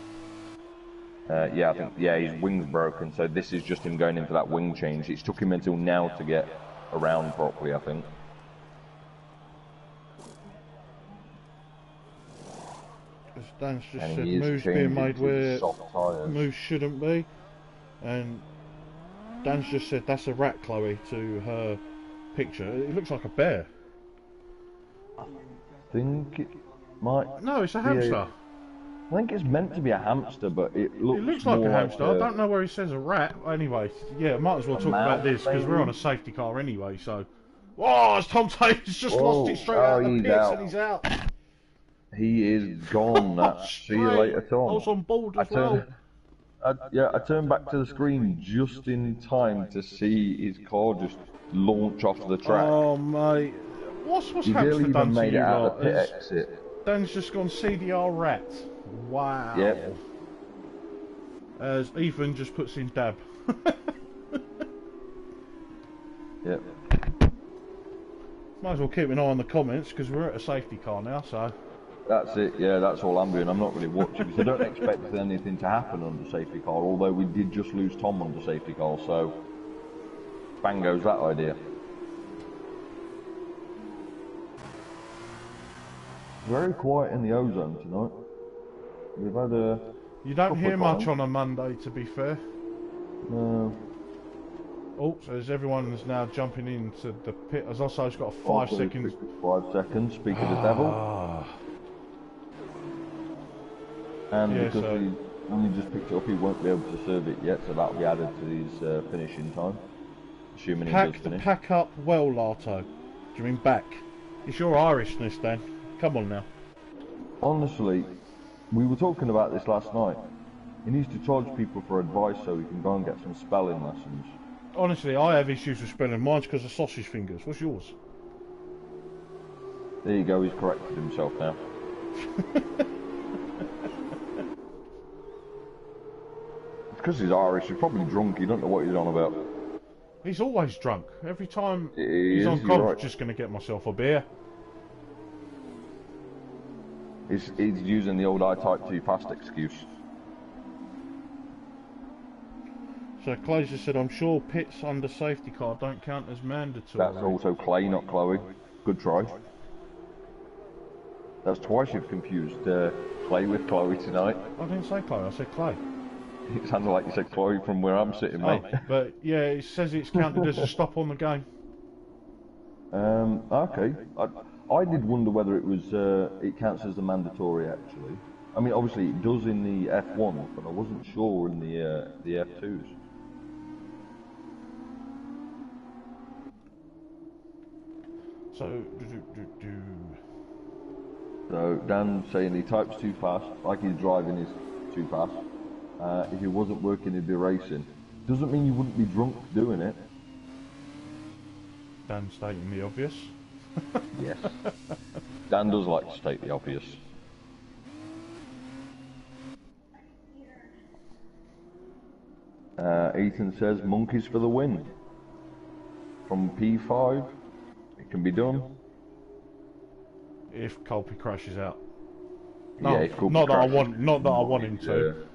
[SPEAKER 2] Yeah, I think his wing's broken, so this is just him going in for that wing change. It's took him until now to get around properly, I think.
[SPEAKER 1] Dan's just said moves being made where moves shouldn't be, and Dan's just said that's a rat, Chloe, to her picture. It looks like a bear.
[SPEAKER 2] I think it might.
[SPEAKER 1] No, it's a hamster.
[SPEAKER 2] I think it's meant to be a hamster, but it looks
[SPEAKER 1] like a hamster. I don't know where he says a rat. Anyway, yeah, might as well talk about this because we're on a safety car anyway. So, oh, Tom Taylor's just lost it straight out of the pits and he's out.
[SPEAKER 2] He is gone. See you later, Tom.
[SPEAKER 1] I was on board as well.
[SPEAKER 2] I turned back to the screen just in time to see his car just launch off the track.
[SPEAKER 1] Oh mate, what's Hamster done to you lot? Dan's just gone CDR rat. Wow.
[SPEAKER 2] Yep.
[SPEAKER 1] As Ethan just puts in dab.
[SPEAKER 2] Yep.
[SPEAKER 1] Might as well keep an eye on the comments because we're at a safety car now, so.
[SPEAKER 2] That's it, yeah, that's all I'm doing. I'm not really watching because I don't expect anything to happen on the safety car, although we did just lose Tom on the safety car, so bang goes that idea. Very quiet in the ozone tonight. We've had a...
[SPEAKER 1] You don't hear much on a Monday, to be fair.
[SPEAKER 2] No.
[SPEAKER 1] Oh, so as everyone is now jumping into the pit, as also it's got 5 seconds.
[SPEAKER 2] 5 seconds, speak of the devil. And
[SPEAKER 1] yeah,
[SPEAKER 2] because he only just picked it up, he won't be able to serve it yet, so that'll be added to his finishing time. Assuming he does finish.
[SPEAKER 1] Pack up well, Lato. Do you mean back? It's your Irishness, Dan. Come on now.
[SPEAKER 2] Honestly, we were talking about this last night. He needs to charge people for advice so he can go and get some spelling lessons.
[SPEAKER 1] Honestly, I have issues with spelling. Mine's because of sausage fingers. What's yours?
[SPEAKER 2] There you go, he's corrected himself now. It's because he's Irish, he's probably drunk, he don't know what he's on about.
[SPEAKER 1] He's always drunk. Every time he's on golf,
[SPEAKER 2] right.
[SPEAKER 1] Just going to get myself a beer.
[SPEAKER 2] He's using the old I type too fast excuse.
[SPEAKER 1] So Clay just said, I'm sure pits under safety car don't count as mandatory.
[SPEAKER 2] That's also Clay, not Chloe. Good try. That's twice you've confused Clay with Chloe tonight.
[SPEAKER 1] I didn't say Chloe, I said Clay.
[SPEAKER 2] It sounded like you said Chloe from where I'm sitting, mate.
[SPEAKER 1] But yeah, it says it's counted as a stop on the game.
[SPEAKER 2] Okay. I did wonder whether it was it counts as the mandatory actually. I mean, obviously it does in the F1, but I wasn't sure in the F2s.
[SPEAKER 1] So,
[SPEAKER 2] So Dan's saying he types too fast, like his driving is too fast. If he wasn't working, he'd be racing. Doesn't mean you wouldn't be drunk doing it.
[SPEAKER 1] Dan stating the obvious.
[SPEAKER 2] Yes. Dan does like to state the obvious. Ethan says monkeys for the win. From P5, it can be done.
[SPEAKER 1] If Colby crashes out. No,
[SPEAKER 2] yeah, if
[SPEAKER 1] not that I want him to.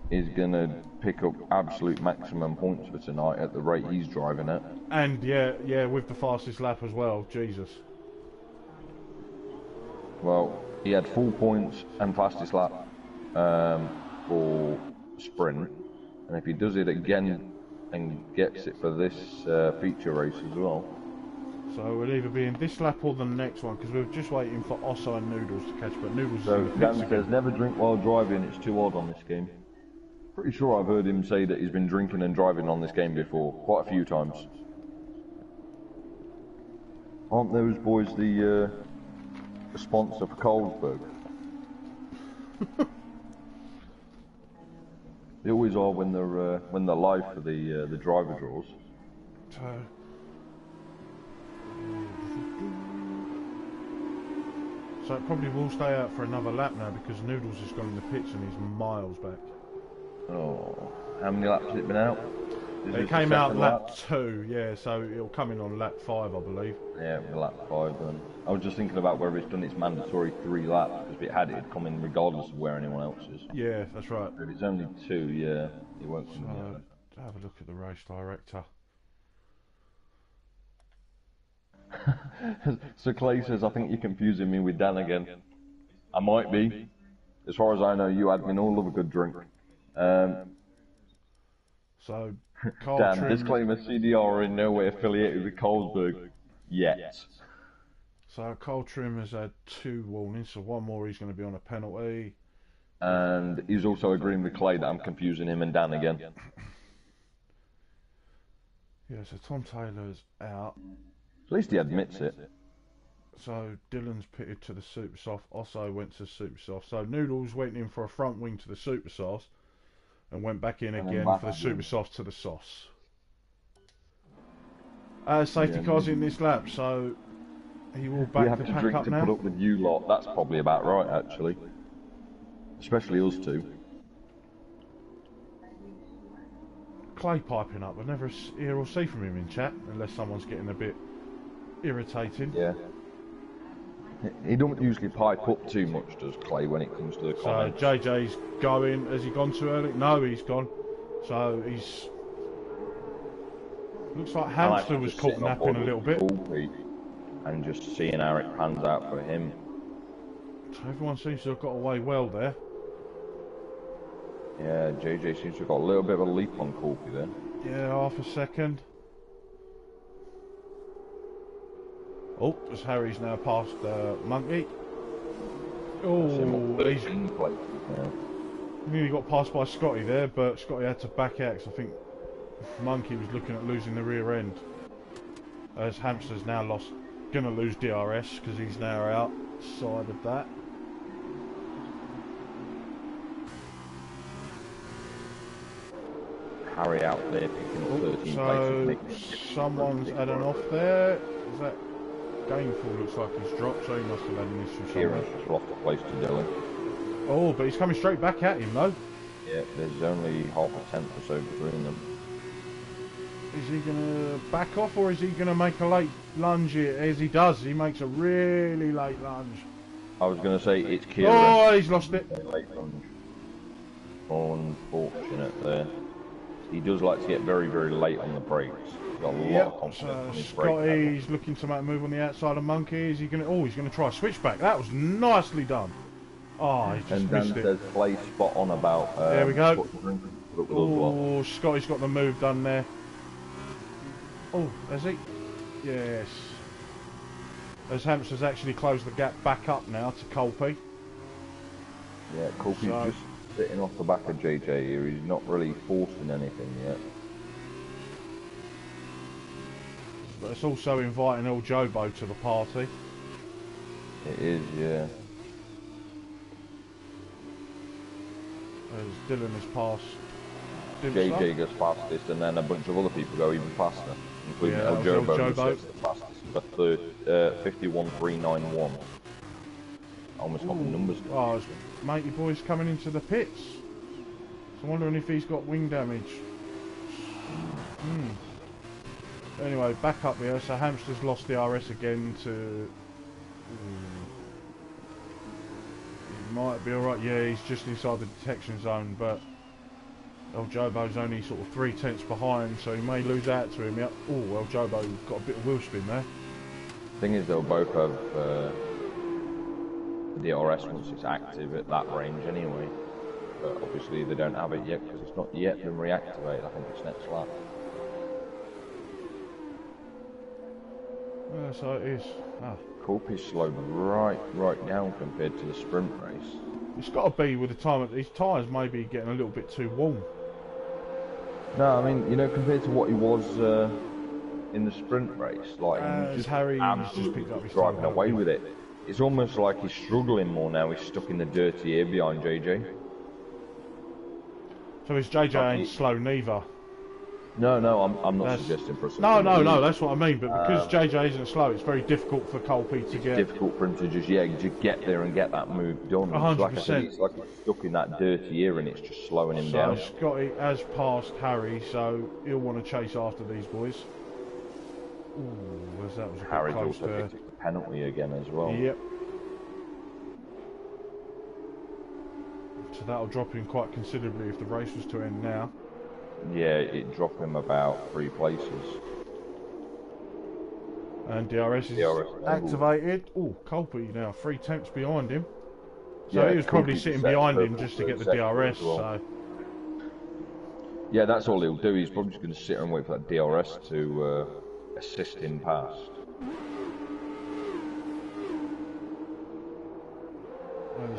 [SPEAKER 2] He's gonna pick up absolute maximum points for tonight at the rate he's driving at.
[SPEAKER 1] And yeah, with the fastest lap as well. Jesus.
[SPEAKER 2] Well, he had full points and fastest lap for sprint, and if he does it again and gets it for this feature race as well.
[SPEAKER 1] So we'll either be in this lap or the next one, because we're just waiting for Osso and Noodles to catch. But Noodles
[SPEAKER 2] so
[SPEAKER 1] is in the
[SPEAKER 2] Dan
[SPEAKER 1] pits
[SPEAKER 2] says
[SPEAKER 1] again.
[SPEAKER 2] never drink while driving. It's too odd on this game. Pretty sure I've heard him say that he's been drinking and driving on this game before, quite a few times. Aren't those boys the sponsor for Carlsberg? They always are when they're live for the driver draws.
[SPEAKER 1] So it probably will stay out for another lap now because Noodles has gone in the pits and he's miles back.
[SPEAKER 2] Oh, how many laps has it been out?
[SPEAKER 1] It came out lap 2, yeah, so it'll come in on lap 5, I believe.
[SPEAKER 2] Yeah, lap 5 then. I was just thinking about whether it's done its mandatory 3 laps, because if it had, it'd come in regardless of where anyone else is.
[SPEAKER 1] Yeah, that's right.
[SPEAKER 2] If it's only 2, yeah, it won't come in yet.
[SPEAKER 1] Have a look at the race director.
[SPEAKER 2] So Clay says, I think you're confusing me with Dan again. I might be. As far as I know, you admin all love a good drink.
[SPEAKER 1] So, Carl
[SPEAKER 2] Dan,
[SPEAKER 1] Trim,
[SPEAKER 2] disclaimer, CDR are in no way affiliated with Colesberg yet.
[SPEAKER 1] So Carl Trim has had 2 warnings, so 1 more he's going to be on a penalty.
[SPEAKER 2] And he's also agreeing with Clay that I'm confusing him and Dan again.
[SPEAKER 1] Yeah, so Tom Taylor's out.
[SPEAKER 2] At least he admits it.
[SPEAKER 1] So Dylan's pitted to the Super Soft. Osso went to Super Soft. So Noodles went in for a front wing to the Super Sauce and went back in again for the Super Soft to the Sauce. Safety cars in this lap, so he will back the pack up now.
[SPEAKER 2] We have to drink to put up with you lot. That's probably about right, actually. Especially us two.
[SPEAKER 1] Clay piping up. I never hear or see from him in chat unless someone's getting a bit irritating.
[SPEAKER 2] Yeah. He don't usually pipe up too much, does Clay, when it comes to the comments.
[SPEAKER 1] So JJ's going. Has he gone too early? No, he's gone. So he's... Looks like Hamster was caught napping a little bit.
[SPEAKER 2] And just seeing how it pans out for him.
[SPEAKER 1] So everyone seems to have got away well there.
[SPEAKER 2] Yeah, JJ seems to have got a little bit of a leap on Corpy there.
[SPEAKER 1] Yeah, half a second. Oh, as Harry's now past Monkey. Oh, he's nearly got passed by Scotty there, but Scotty had to back out because I think Monkey was looking at losing the rear end. As Hamster's now gonna lose DRS because he's now outside of that.
[SPEAKER 2] Harry out there picking up 13 places.
[SPEAKER 1] So someone's had an off there. Is that Gainful? Looks like he's dropped, so he must have had an issue somewhere.
[SPEAKER 2] Kieran's just lost the place to Dylan.
[SPEAKER 1] Oh, but he's coming straight back at him though.
[SPEAKER 2] Yeah, there's only half a tenth or so between them.
[SPEAKER 1] Is he going to back off or is he going to make a late lunge here? As he does, he makes a really late lunge.
[SPEAKER 2] I was going to say it's Kieran.
[SPEAKER 1] Oh, he's lost it.
[SPEAKER 2] Late lunge. Unfortunate there. He does like to get very, very late on the brakes. He's got a lot of confidence on his brake.
[SPEAKER 1] Scotty's looking to make a move on the outside of Monkey. Is he going to? Oh, he's going to try a switchback. That was nicely done. Oh, he just missed it.
[SPEAKER 2] And Dan says play spot on about.
[SPEAKER 1] There we go. Oh, Scotty's got the move done there. Oh, has he? Yes. As Hamster's actually closed the gap back up now to Colpy.
[SPEAKER 2] Yeah, Colpy's just sitting off the back of JJ here. He's not really forcing anything yet.
[SPEAKER 1] But it's also inviting El Jobo to the party.
[SPEAKER 2] It is, yeah.
[SPEAKER 1] As Dylan has passed.
[SPEAKER 2] JJ goes fastest, and then a bunch of other people go even faster, including El Jobo, who sits the fastest for 51.391. Almost got the numbers.
[SPEAKER 1] Oh, his matey boy's coming into the pits. So I'm wondering if he's got wing damage. Anyway, back up here. So Hamster's lost the RS again to... He might be alright. Yeah, he's just inside the detection zone, but El Jobo's only sort of 3 tenths behind, so he may lose out to him. Oh, El Jobo got a bit of wheel spin there.
[SPEAKER 2] Thing is, they'll both have DRS once it's active at that range anyway. But obviously they don't have it yet because it's not yet been reactivated. I think it's next lap.
[SPEAKER 1] So it is.
[SPEAKER 2] Corpy's slowed right down compared to the sprint race.
[SPEAKER 1] It's got to be with the time. His tyres may be getting a little bit too warm.
[SPEAKER 2] No, I mean, you know, compared to what he was in the sprint race, like
[SPEAKER 1] Harry's just picked up his
[SPEAKER 2] driving away with it. It's almost like he's struggling more now. He's stuck in the dirty air behind JJ.
[SPEAKER 1] So his JJ ain't slow neither.
[SPEAKER 2] No, no, I'm not suggesting for us.
[SPEAKER 1] No, that's what I mean. But because JJ isn't slow, it's very difficult for Colby to get.
[SPEAKER 2] Difficult for him to just get there and get that move done.
[SPEAKER 1] 100%.
[SPEAKER 2] Like I said, it's like he's stuck in that dirty air and it's just slowing him down.
[SPEAKER 1] Scotty has passed Harry, so he'll want to chase after these boys. Ooh, that was a
[SPEAKER 2] Harry's
[SPEAKER 1] bit close
[SPEAKER 2] also
[SPEAKER 1] there.
[SPEAKER 2] picked up the penalty again as well.
[SPEAKER 1] Yep. So that'll drop him quite considerably if the race was to end now.
[SPEAKER 2] Yeah, it dropped him about 3 places.
[SPEAKER 1] And DRS is activated. Oh, Colby now 3 tenths behind him. So
[SPEAKER 2] yeah,
[SPEAKER 1] he was probably sitting behind him just to get the DRS.
[SPEAKER 2] Well.
[SPEAKER 1] So.
[SPEAKER 2] Yeah, that's all he'll do. He's probably just going to sit there and wait for that DRS to assist him past.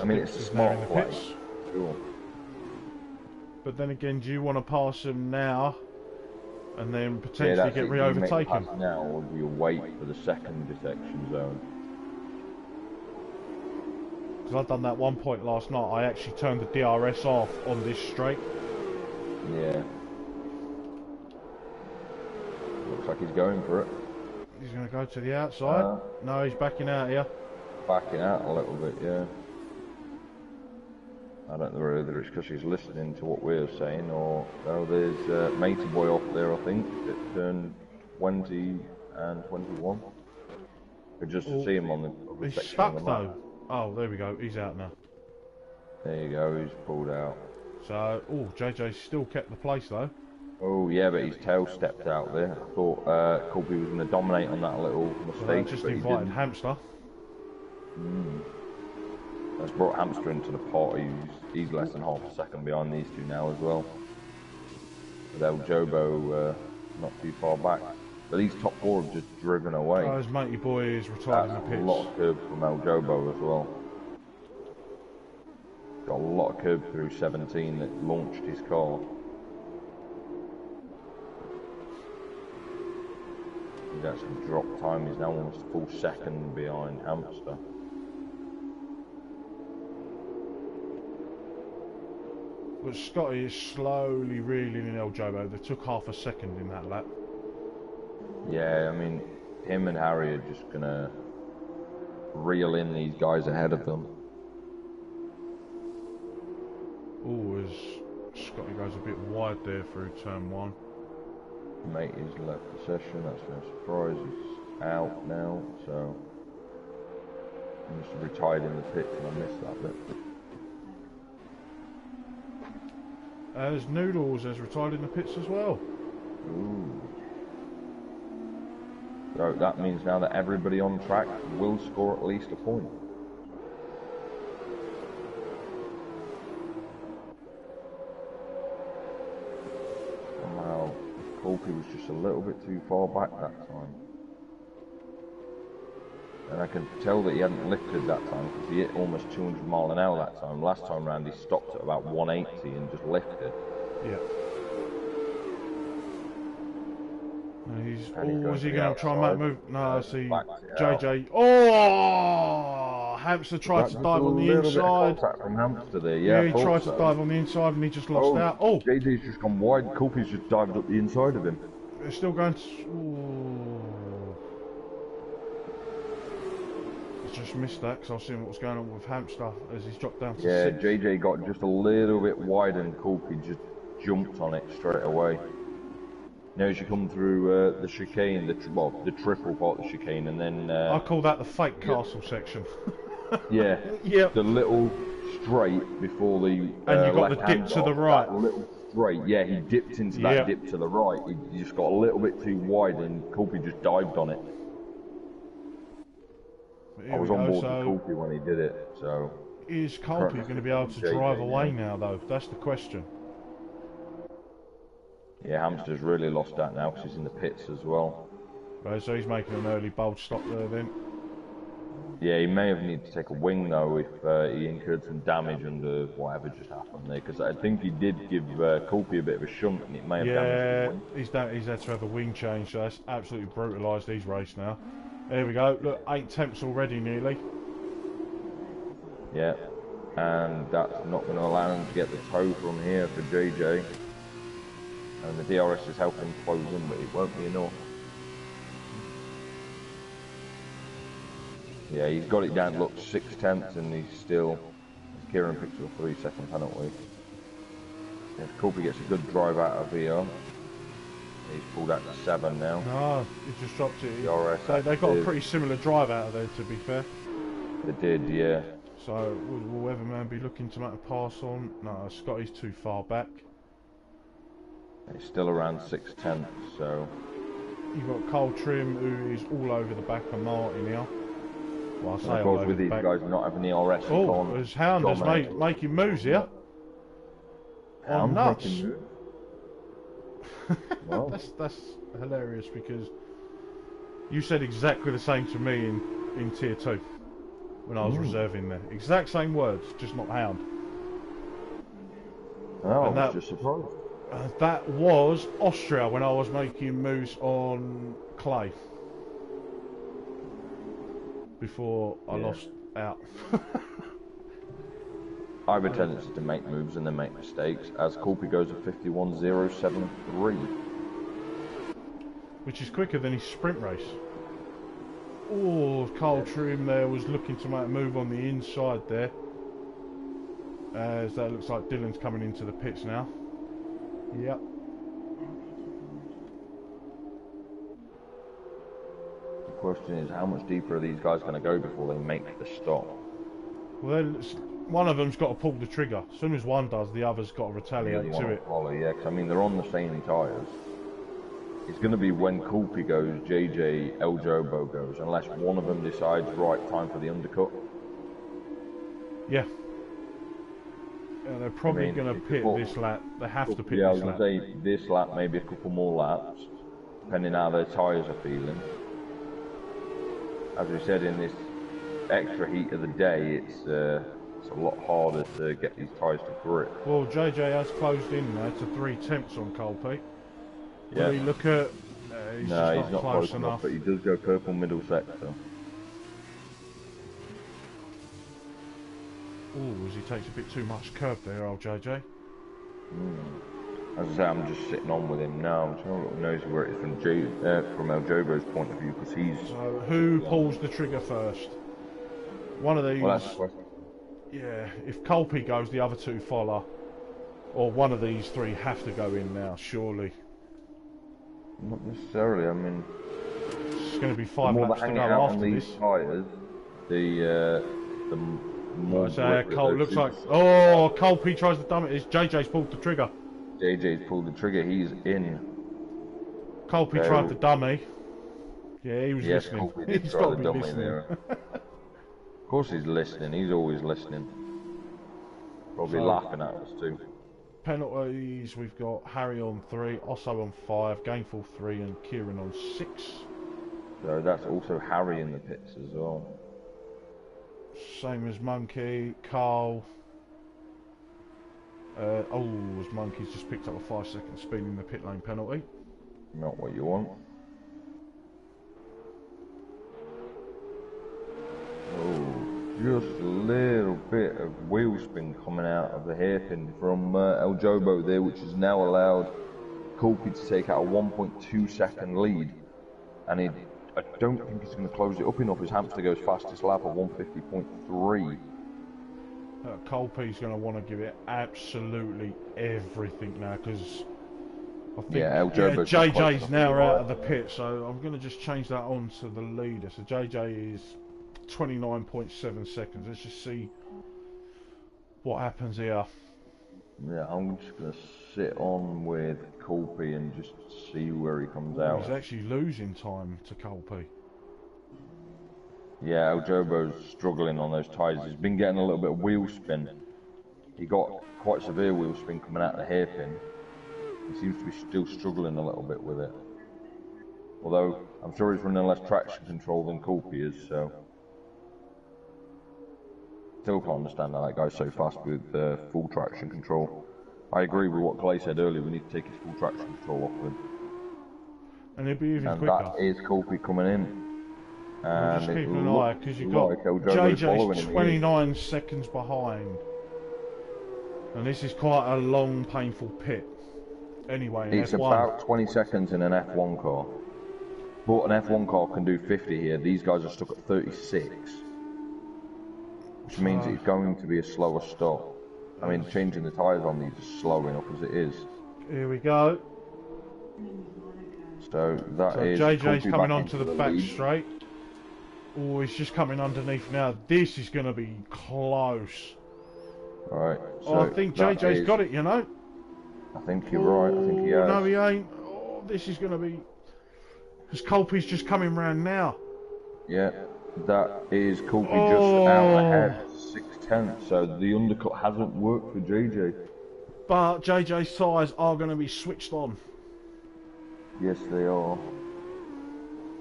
[SPEAKER 2] I mean, it's a smart play. Sure.
[SPEAKER 1] But then again, do you want to pass him now and then potentially get re-overtaken?
[SPEAKER 2] Now, or do you wait for the second detection zone?
[SPEAKER 1] Because I've done that one point last night. I actually turned the DRS off on this straight.
[SPEAKER 2] Yeah. Looks like he's going for it.
[SPEAKER 1] He's going to go to the outside. No, he's backing out here.
[SPEAKER 2] Backing out a little bit, yeah. I don't know whether it's because he's listening to what we're saying or... Oh, there's Matey Boy off there, I think, that turned 20 and 21. But just to see him on the
[SPEAKER 1] he's
[SPEAKER 2] section
[SPEAKER 1] stuck,
[SPEAKER 2] of the map.
[SPEAKER 1] though. Oh, there we go. He's out now.
[SPEAKER 2] There you go, he's pulled out.
[SPEAKER 1] So, JJ still kept the place, though.
[SPEAKER 2] Oh, yeah, but his tail stepped out there. I thought Colby was going to dominate on that little mistake.
[SPEAKER 1] Just invited Hamster.
[SPEAKER 2] That's brought Hamster into the pot. He's less than half a second behind these two now as well. With El Jobo not too far back. But these top 4 have just driven away.
[SPEAKER 1] Oh, his matey boy is retired in the pits.
[SPEAKER 2] A lot of curb from El Jobo as well. Got a lot of curb through 17 that launched his car. He's actually dropped time. He's now almost a full second behind Hamster.
[SPEAKER 1] But Scotty is slowly reeling in El Jobo. They took half a second in that lap.
[SPEAKER 2] Yeah, I mean, him and Harry are just going to reel in these guys ahead of them.
[SPEAKER 1] Oh, as Scotty goes a bit wide there through turn 1.
[SPEAKER 2] Mate, he's left the session. That's no surprise. He's out now, so he must have retired in the pits and I missed that bit.
[SPEAKER 1] As Noodles has retired in the pits as well.
[SPEAKER 2] Ooh. So that means now that everybody on track will score at least a point. Somehow, Colby was just a little bit too far back that time. And I can tell that he hadn't lifted that time because he hit almost 200 mile an hour that time. Last time round he stopped at about 180 and just lifted.
[SPEAKER 1] Yeah. Is he going to try and make a move? No, I see JJ. Oh! Hamster tried to dive on the inside.
[SPEAKER 2] From Hamster there, yeah,
[SPEAKER 1] he tried to dive on the inside and he just lost out. Oh!
[SPEAKER 2] JJ's just gone wide. Colby's just dived up the inside of him.
[SPEAKER 1] They're still going to... Ooh. Just missed that because I was seeing what was going on with Hamster as he's dropped down to 6.
[SPEAKER 2] JJ got just a little bit wide and Colby just jumped on it straight away. Now as you come through the chicane, the triple part of the chicane, and then...
[SPEAKER 1] I call that the fake castle section.
[SPEAKER 2] Yeah.
[SPEAKER 1] Yep.
[SPEAKER 2] The little straight before the
[SPEAKER 1] and you got the dip to the right.
[SPEAKER 2] That little straight, yeah, he dipped into that dip to the right. He just got a little bit too wide and Colby just dived on it. I was on board with Colby when he did it, so...
[SPEAKER 1] Is Colby going to be able to drive away now, though? That's the question.
[SPEAKER 2] Yeah, Hamster's really lost out now because he's in the pits as well.
[SPEAKER 1] Right, so he's making an early bold stop there then.
[SPEAKER 2] Yeah, he may have needed to take a wing though if he incurred some damage under whatever just happened there, because I think he did give Colby a bit of a shunt and it may have damaged the wing.
[SPEAKER 1] He's had to have a wing change, so that's absolutely brutalised his race now. There we go, look, 8 tenths already nearly.
[SPEAKER 2] Yeah, and that's not going to allow him to get the toe from here for JJ. And and the DRS is helping close in, but it won't be enough. Yeah, he's got it down to look 6/10, and he's still. Kieran picks up a 3-second penalty. If Colby gets a good drive out of here, he's pulled out to 7 now.
[SPEAKER 1] No, he just dropped it.
[SPEAKER 2] DRS
[SPEAKER 1] They got a pretty similar drive out of there, to be fair.
[SPEAKER 2] They did, yeah.
[SPEAKER 1] So will Weatherman be looking to make a pass on? No, Scotty's too far back.
[SPEAKER 2] He's still around 6/10, so.
[SPEAKER 1] You've got Cole Trim, who is all over the back of Martin now. Well, I say
[SPEAKER 2] of course, with these guys not having the RS,
[SPEAKER 1] oh, as Hounders making moves here. On nuts. Well. that's hilarious, because you said exactly the same to me in Tier 2 when I was reserving there. Exact same words, just not Hound.
[SPEAKER 2] Oh, I was just surprised.
[SPEAKER 1] That was Austria when I was making moves on clay. Before I lost out.
[SPEAKER 2] I have a tendency to make moves and then make mistakes, as Colby goes at 51.073.
[SPEAKER 1] Which is quicker than his sprint race. Oh, Carl Trim there was looking to make a move on the inside there. As that looks like Dylan's coming into the pits now. Yep.
[SPEAKER 2] The question is, how much deeper are these guys going to go before they make the stop?
[SPEAKER 1] Well, one of them's got to pull the trigger. As soon as one does, the other's got to retaliate to it.
[SPEAKER 2] Follow, yeah, because I mean, they're on the same tyres. It's going to be when Kulpi goes, JJ, El Jobo goes, unless one of them decides, right, time for the undercut.
[SPEAKER 1] Yeah. They're probably going to pit this lap. They have to pit this lap.
[SPEAKER 2] Yeah, I was going to say this lap, maybe a couple more laps, depending how their tyres are feeling. As we said, in this extra heat of the day, it's a lot harder to get these tyres to grip.
[SPEAKER 1] Well, JJ has closed in now to 3 tenths on Colby.
[SPEAKER 2] Yeah.
[SPEAKER 1] You look at... he's
[SPEAKER 2] not
[SPEAKER 1] close enough,
[SPEAKER 2] but he does go purple middle sector.
[SPEAKER 1] Oh, as he takes a bit too much curve there, old JJ.
[SPEAKER 2] As I say, I'm just sitting on with him now. I'm trying to nosy where it is from El Jobo's point of view, because he's...
[SPEAKER 1] So, who pulls the trigger first? One of these...
[SPEAKER 2] Well, that's the question.
[SPEAKER 1] Yeah, if Colby goes, the other two follow. Or one of these 3 have to go in now, surely.
[SPEAKER 2] Not necessarily, I mean...
[SPEAKER 1] It's going to be 5 laps to go after this.
[SPEAKER 2] Tyres, the more...
[SPEAKER 1] Cole looks like... Oh, Colby tries to dump it. It's JJ's pulled the trigger.
[SPEAKER 2] JJ's pulled the trigger, he's in.
[SPEAKER 1] Colby tried the dummy. Yeah, he was listening.
[SPEAKER 2] Colby did try the dummy there. Of course he's listening, he's always listening. Probably laughing at us too.
[SPEAKER 1] Penalties, we've got Harry on 3, Osso on 5, Gainful 3 and Kieran on 6.
[SPEAKER 2] So that's also Harry in the pits as well.
[SPEAKER 1] Same as Monkey, Carl. As Monkey's just picked up a 5-second speed in the pit lane penalty.
[SPEAKER 2] Not what you want. Oh, just a little bit of wheel spin coming out of the hairpin from El Jobo there, which has now allowed Colby to take out a 1.2 second lead. And I don't think he's going to close it up enough. His hamster goes fastest lap at 150.3.
[SPEAKER 1] Colby's going to want to give it absolutely everything now, because I think JJ's now out of the pit, so I'm going to just change that on to the leader. So JJ is 29.7 seconds. Let's just see what happens here.
[SPEAKER 2] Yeah, I'm just going to sit on with Colby and just see where he comes out.
[SPEAKER 1] He's actually losing time to Colby.
[SPEAKER 2] Yeah, El Jobo's struggling on those tyres. He's been getting a little bit of wheel spin. He got quite severe wheel spin coming out of the hairpin. He seems to be still struggling a little bit with it. Although, I'm sure he's running less traction control than Colby is, so... Still can't understand how that guy's so fast with full traction control. I agree with what Clay said earlier, we need to take his full traction control off him.
[SPEAKER 1] And he'll be even quicker.
[SPEAKER 2] And that is Colby coming in.
[SPEAKER 1] And just keep an eye, because you've got JJ's 29 seconds behind. And this is quite a long, painful pit. anyway in
[SPEAKER 2] It's
[SPEAKER 1] F1.
[SPEAKER 2] about 20 seconds in an F1 car. But an F1 car can do 50 here. These guys are stuck at 36. Which means it's going to be a slower start. I mean, changing the tyres on these is slow enough as it is.
[SPEAKER 1] Here we go.
[SPEAKER 2] So that is
[SPEAKER 1] JJ's coming onto the back
[SPEAKER 2] lead.
[SPEAKER 1] straight. Oh, he's just coming underneath now. This is going to be close.
[SPEAKER 2] Right. So
[SPEAKER 1] Oh, I think JJ's got it, you know.
[SPEAKER 2] I think you're right. I think he has.
[SPEAKER 1] No, he ain't. Oh, this is going to be... Because Colpy's just coming round now.
[SPEAKER 2] Yeah, that is Colby just out ahead, 6/10. So the undercut hasn't worked for JJ.
[SPEAKER 1] But JJ's tyres are going to be switched on.
[SPEAKER 2] Yes, they are.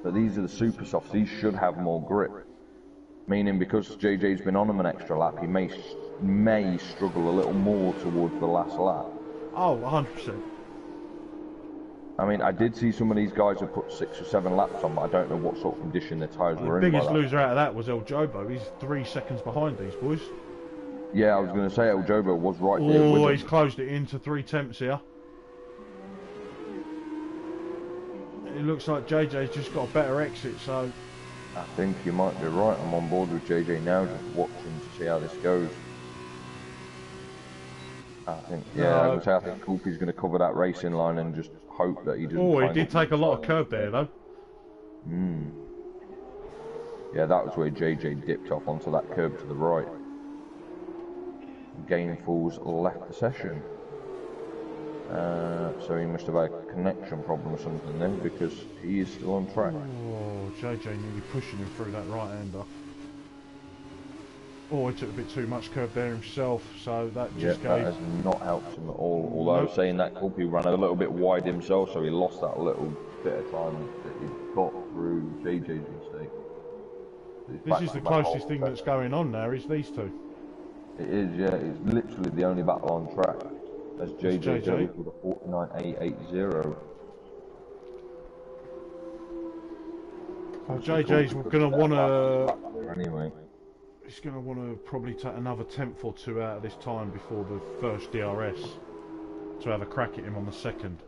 [SPEAKER 2] But these are the super softs. These should have more grip. Meaning because JJ's been on them an extra lap, he may struggle a little more towards the last lap.
[SPEAKER 1] Oh, 100%.
[SPEAKER 2] I mean, I did see some of these guys have put 6 or 7 laps on, but I don't know what sort of condition their tyres were in.
[SPEAKER 1] The biggest loser out of that was El Jobo. He's 3 seconds behind these boys.
[SPEAKER 2] Yeah, I was going to say El Jobo was right there.
[SPEAKER 1] Oh, he's closed it into 3 tenths here. It looks like JJ's just got a better exit, so...
[SPEAKER 2] I think you might be right. I'm on board with JJ now, just watching to see how this goes. I think, yeah, I think Colby's going to cover that racing line and just hope that he doesn't...
[SPEAKER 1] Oh, he did take a lot of curb there, though.
[SPEAKER 2] Yeah, that was where JJ dipped off onto that curb to the right. Gainful's left the session. So he must have had a connection problem or something then, because he is still on track.
[SPEAKER 1] Oh, JJ nearly pushing him through that right-hander. Oh, he took a bit too much curb there himself, so that just gave...
[SPEAKER 2] that has not helped him at all. Although saying that, Colby ran a little bit wide himself, so he lost that little bit of time that he got through JJ's mistake.
[SPEAKER 1] This is the closest thing that's going on now, is these two.
[SPEAKER 2] It is, yeah. It's literally the only battle on track. As JJ goes with a 49.880.
[SPEAKER 1] Well, JJ's going to want to...
[SPEAKER 2] Anyway.
[SPEAKER 1] He's going to want to probably take another tenth or two out of this time before the first DRS to have a crack at him on the second.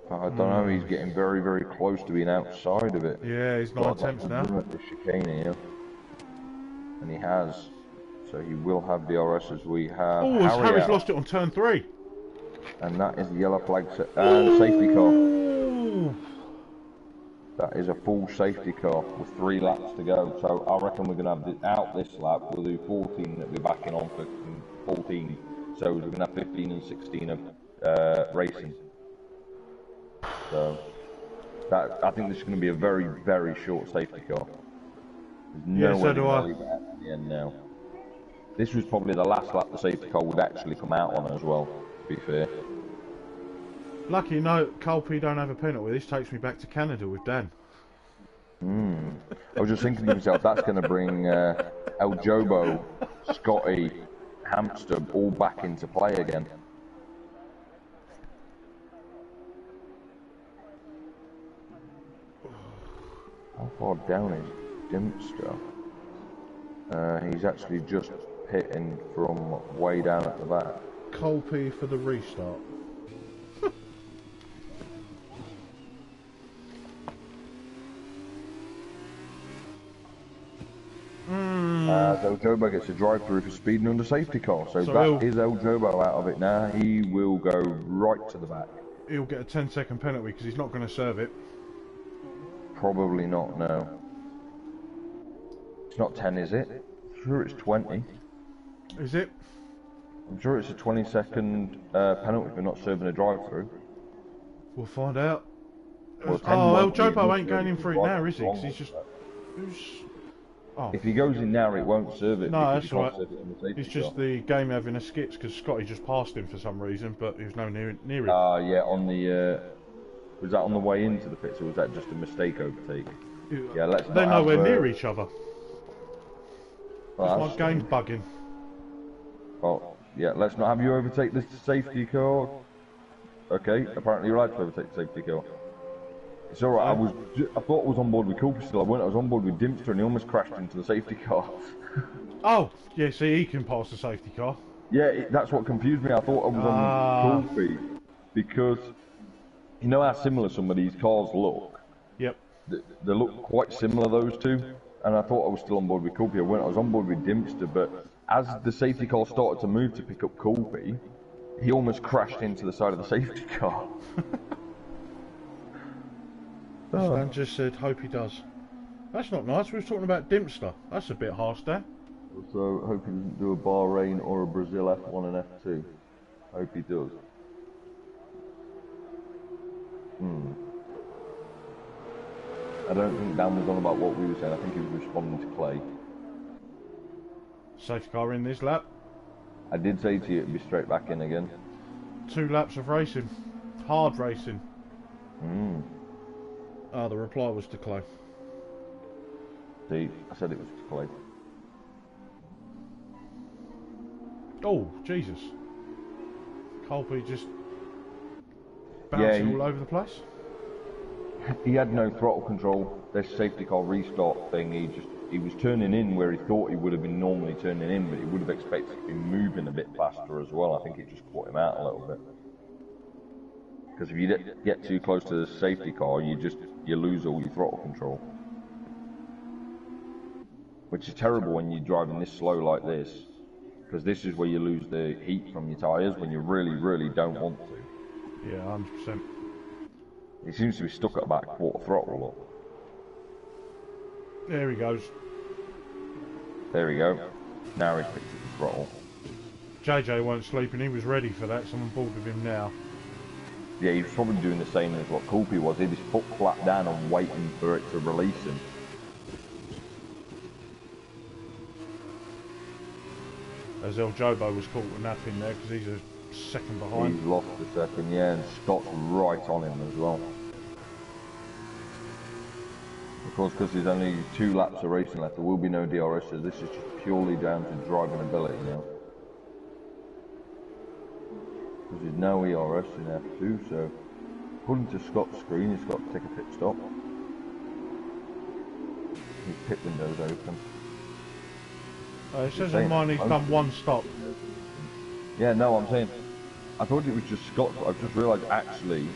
[SPEAKER 2] I don't know, he's getting very, very close to being outside of it.
[SPEAKER 1] Yeah, he's 9 tenths now.
[SPEAKER 2] At the chicane here. And he has. So he will have DRS as we have.
[SPEAKER 1] Oh, Harry's lost it on turn 3.
[SPEAKER 2] And that is the yellow flag and safety car.
[SPEAKER 1] Ooh.
[SPEAKER 2] That is a full safety car with 3 laps to go. So I reckon we're going to have out this lap. We'll do 14 that we're backing on for 14. So we're going to have 15 and 16 of racing. So that, I think this is going to be a very, very short safety car. There's no way to leave it at the end now. This was probably the last lap the safety car would actually come out on as well, to be fair.
[SPEAKER 1] Lucky no, Colby don't have a penalty. This takes me back to Canada with Dan.
[SPEAKER 2] I was just thinking to myself, that's going to bring El Jobo, Scotty, Hamster all back into play again. How far down is Dempster? He's actually just pitting from way down at the back.
[SPEAKER 1] Colby for the restart.
[SPEAKER 2] El Jobo gets a drive-through for speeding under safety car, so that is El Jobo out of it now. He will go right to the back.
[SPEAKER 1] He'll get a 10-second penalty because he's not going to serve it.
[SPEAKER 2] Probably not, no. It's not 10, is it? I'm sure it's 20.
[SPEAKER 1] Is it?
[SPEAKER 2] I'm sure it's a 20-second penalty for not serving a drive-through.
[SPEAKER 1] We'll find out.
[SPEAKER 2] Well,
[SPEAKER 1] El Jobo ain't going in for it now, is he? Because he's just...
[SPEAKER 2] Oh. If he goes in now, it won't serve it.
[SPEAKER 1] No, that's right. It's just the game having a skits because Scotty just passed him for some reason, but he was no near it.
[SPEAKER 2] Yeah, on the... was that on the way into the pits, or was that just a mistake overtake? Yeah, let's.
[SPEAKER 1] They're nowhere near each other.
[SPEAKER 2] Well,
[SPEAKER 1] my game's bugging.
[SPEAKER 2] Oh, yeah, let's not have you overtake this safety car. Okay, apparently you're allowed to overtake the safety car. It's alright, I thought I was on board with Cooper still. I was on board with Dempster and he almost crashed into the safety car.
[SPEAKER 1] Oh, yeah, see, he can pass the safety car.
[SPEAKER 2] Yeah, that's what confused me. I thought I was on Cooper. because you know how similar some of these cars look.
[SPEAKER 1] Yep.
[SPEAKER 2] They look quite similar, those two. And I thought I was still on board with Coolpy. I was on board with Dempster, but as the safety car started to move to pick up Coolpy, he almost crashed into the side of the safety car.
[SPEAKER 1] Stan just said, hope he does. That's not nice. We were talking about Dempster. That's a bit harsh, Dan.
[SPEAKER 2] So, hope he doesn't do a Bahrain or a Brazil F1 and F2. Hope he does. I don't think Dan was on about what we were saying. I think he was responding to Clay.
[SPEAKER 1] Safety car in this lap.
[SPEAKER 2] I did say to you it'd be straight back in again.
[SPEAKER 1] 2 laps of racing. Hard racing. Ah, the reply was to Clay.
[SPEAKER 2] See, I said it was to Clay.
[SPEAKER 1] Oh, Jesus. Colby just bouncing all over the place.
[SPEAKER 2] He had no throttle control. This safety car restart thing, he was turning in where he thought he would have been normally turning in, but he would have expected to be moving a bit faster as well. I think it just caught him out a little bit. Because if you get too close to the safety car, you lose all your throttle control. Which is terrible when you're driving this slow like this. Because this is where you lose the heat from your tyres when you really, really don't want to.
[SPEAKER 1] Yeah, 100%.
[SPEAKER 2] He seems to be stuck at about quarter throttle. Look.
[SPEAKER 1] There he goes.
[SPEAKER 2] There we go. Now he's picked up the throttle.
[SPEAKER 1] JJ weren't sleeping, he was ready for that, so I'm bored with him now.
[SPEAKER 2] Yeah, he was probably doing the same as what Coolpy was. He had his foot flat down and waiting for it to release him.
[SPEAKER 1] As El Jobo was caught with napping there because he's a second behind.
[SPEAKER 2] He's lost a second, yeah, and Scott's right on him as well. Of course, because there's only 2 laps of racing left, there will be no DRS, so this is just purely down to driving ability now. Because there's no ERS in F2, so according to Scott's screen, he's got to take a pit stop. His pit window's open.
[SPEAKER 1] It says on mine he's done 1 stop.
[SPEAKER 2] Yeah, no, I'm saying, I thought it was just Scott, but I've just realised actually,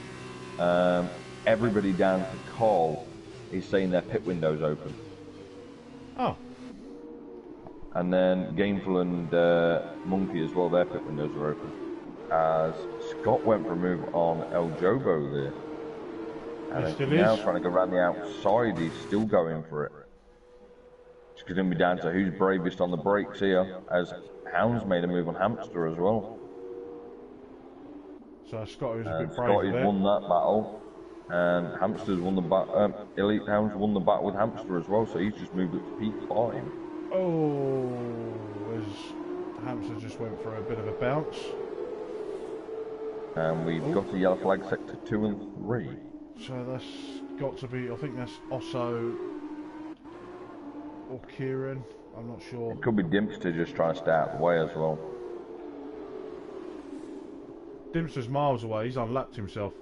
[SPEAKER 2] everybody down to Carl is saying their pit window's open.
[SPEAKER 1] Oh.
[SPEAKER 2] And then Gameful and Monkey as well, their pit windows are open. As Scott went for a move on El Jobo there. And
[SPEAKER 1] He still
[SPEAKER 2] now
[SPEAKER 1] is.
[SPEAKER 2] trying to go around the outside, he's still going for it. It's going to be down to who's bravest on the brakes here, as Hound's made a move on Hamster as well.
[SPEAKER 1] So Scott was a
[SPEAKER 2] And
[SPEAKER 1] bit brave
[SPEAKER 2] Scotty's
[SPEAKER 1] there.
[SPEAKER 2] won that battle, and Hamster's won the battle. Elite Hound's won the battle with Hamster as well, so he's just moved up to P5.
[SPEAKER 1] Oh, as Hamster just went for a bit of a bounce.
[SPEAKER 2] And we've got a yellow flag sector 2 and 3.
[SPEAKER 1] So that's got to be, I think that's Osso or Kieran, I'm not sure.
[SPEAKER 2] It could be Dempster just trying to stay out of the way as well.
[SPEAKER 1] Dempster's miles away, he's unlapped himself.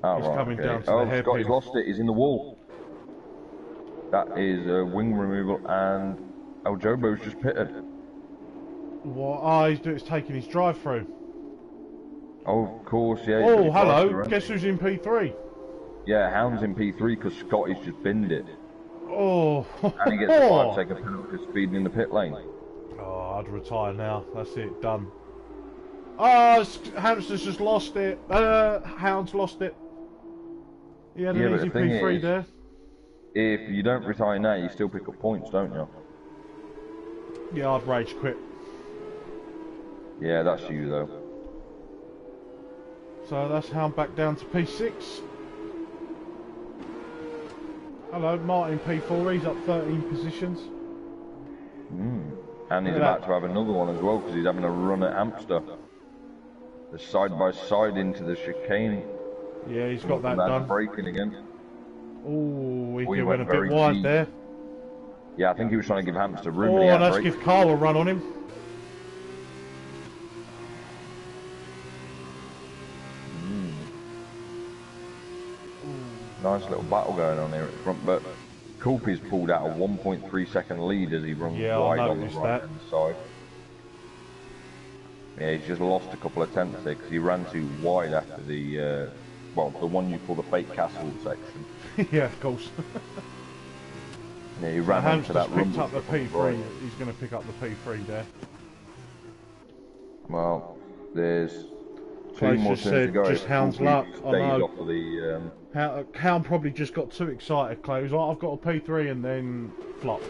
[SPEAKER 2] Oh,
[SPEAKER 1] He's
[SPEAKER 2] right,
[SPEAKER 1] coming
[SPEAKER 2] okay.
[SPEAKER 1] down to the
[SPEAKER 2] Oh,
[SPEAKER 1] hairpin.
[SPEAKER 2] Scotty's lost it, he's in the wall. That is wing removal, and El Jobo's just pitted.
[SPEAKER 1] What? Oh, he's taking his drive through.
[SPEAKER 2] Oh, of course, yeah.
[SPEAKER 1] Oh, hello, guess who's in P3?
[SPEAKER 2] Yeah, Hound's in P3 because Scotty's just binned it.
[SPEAKER 1] Oh.
[SPEAKER 2] And he gets a 5-second penalty for speeding in the pit lane.
[SPEAKER 1] Oh, I'd retire now. That's it, done. Oh, Hamster's just lost it. Hound's lost it. He had an easy P3 there.
[SPEAKER 2] If you don't retire now, you still pick up points, don't you?
[SPEAKER 1] Yeah, I'd rage quit.
[SPEAKER 2] Yeah, that's you though.
[SPEAKER 1] So that's Hound back down to P6. Hello, Martin P4, he's up 13 positions.
[SPEAKER 2] And he's about to have another one as well because he's having a run at Hamster. The side by side into the chicane.
[SPEAKER 1] Yeah, he's got that done.
[SPEAKER 2] Braking again.
[SPEAKER 1] Oh, he
[SPEAKER 2] went
[SPEAKER 1] went a
[SPEAKER 2] very
[SPEAKER 1] bit wide
[SPEAKER 2] deep.
[SPEAKER 1] there.
[SPEAKER 2] Yeah, I think he was trying to give Hamster room.
[SPEAKER 1] Oh, and let's give Carl a run on him.
[SPEAKER 2] Nice little battle going on here at the front, but Coolpy's pulled out a 1.3 second lead as he runs wide on the right hand side. Yeah, he's just lost a couple of attempts there because he ran too wide after the, well, the one you call the fake castle section.
[SPEAKER 1] Yeah, of course.
[SPEAKER 2] Yeah, he ran into that rumble.
[SPEAKER 1] Picked up the P3. He's going to pick up the P3 there.
[SPEAKER 2] Well, there's two
[SPEAKER 1] Close
[SPEAKER 2] more
[SPEAKER 1] just
[SPEAKER 2] turns to
[SPEAKER 1] said,
[SPEAKER 2] go.
[SPEAKER 1] just Hound's luck. I know.
[SPEAKER 2] Off of the,
[SPEAKER 1] Hound probably just got too excited, Clay. He was like, I've got a P3 and then flop.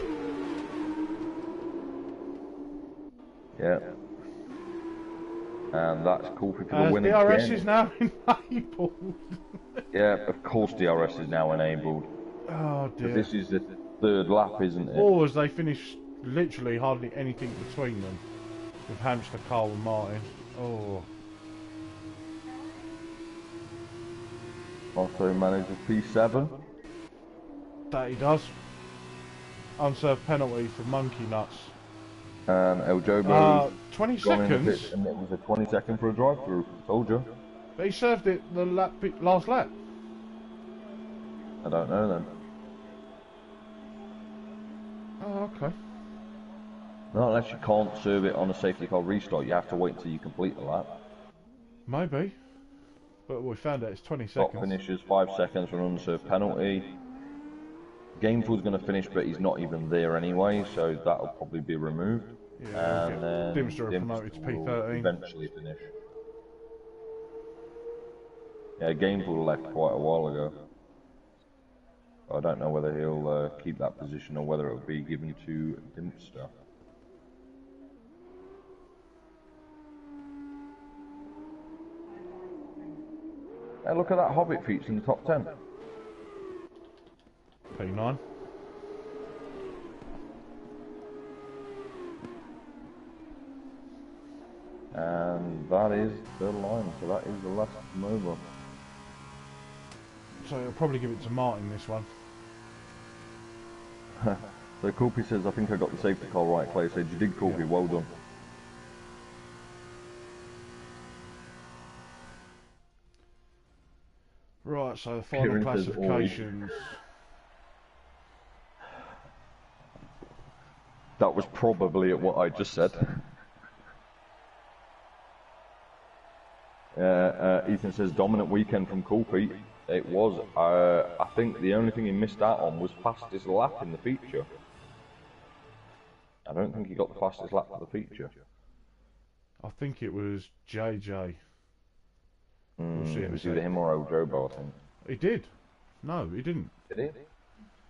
[SPEAKER 2] Yeah. And that's cool for the win
[SPEAKER 1] DRS
[SPEAKER 2] again.
[SPEAKER 1] is now enabled.
[SPEAKER 2] Yeah, of course DRS is now enabled.
[SPEAKER 1] Oh dear.
[SPEAKER 2] But this is the third lap, isn't it?
[SPEAKER 1] Or as they finish literally hardly anything between them. With Hamster, Cole and Martin. Oh.
[SPEAKER 2] Also manages P7.
[SPEAKER 1] That he does. Unserved penalty for Monkey Nuts.
[SPEAKER 2] And El Jobo
[SPEAKER 1] 20 seconds?
[SPEAKER 2] And it was a 20-second for a drive-through. Told you.
[SPEAKER 1] But he served it the last lap.
[SPEAKER 2] I don't know then.
[SPEAKER 1] Oh, okay.
[SPEAKER 2] Not unless you can't serve it on a safety car restart. You have to wait until you complete the lap.
[SPEAKER 1] Maybe. But we found out it's 20
[SPEAKER 2] Top
[SPEAKER 1] seconds.
[SPEAKER 2] finishes 5 seconds for an unserved penalty. Gameful's going to finish, but he's not even there anyway, so that'll probably be removed.
[SPEAKER 1] Yeah,
[SPEAKER 2] and then
[SPEAKER 1] Dimster promoted to P13.
[SPEAKER 2] Eventually finish. Yeah, Gameful left quite a while ago. I don't know whether he'll keep that position or whether it'll be given to Dimster. Hey, look at that Hobbit feature in the top 10.
[SPEAKER 1] P9.
[SPEAKER 2] And that is the line, so that is the last mover.
[SPEAKER 1] So he'll probably give it to Martin this one.
[SPEAKER 2] So Coopy says, I think I got the safety car right. Clay said, you did, Coopy, well done.
[SPEAKER 1] Right, so the final classifications.
[SPEAKER 2] That was probably what I just said. Ethan says, dominant weekend from Coopy. It was. I think the only thing he missed out on was fastest lap in the feature. I don't think he got the fastest lap of the feature.
[SPEAKER 1] I think it was JJ.
[SPEAKER 2] It was either him or Ojobo, I think.
[SPEAKER 1] He did. No, he didn't.
[SPEAKER 2] Did he?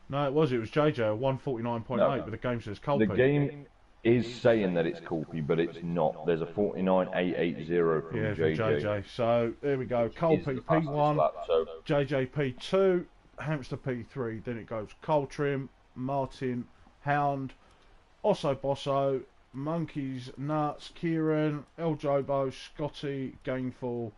[SPEAKER 1] No, it was JJ, 149.8,
[SPEAKER 2] No.
[SPEAKER 1] but the game says Colby.
[SPEAKER 2] The game is saying that it's Coopy, but it's not. There's a 49.880 from
[SPEAKER 1] yeah,
[SPEAKER 2] JJ.
[SPEAKER 1] from JJ. So, there we go. Colby P1,
[SPEAKER 2] lap, so.
[SPEAKER 1] JJ P2, Hamster P3, then it goes Coltrim, Martin, Hound, Osso Bosso, Monkeys, Nuts, Kieran, El Jobo, Scotty, Gainful,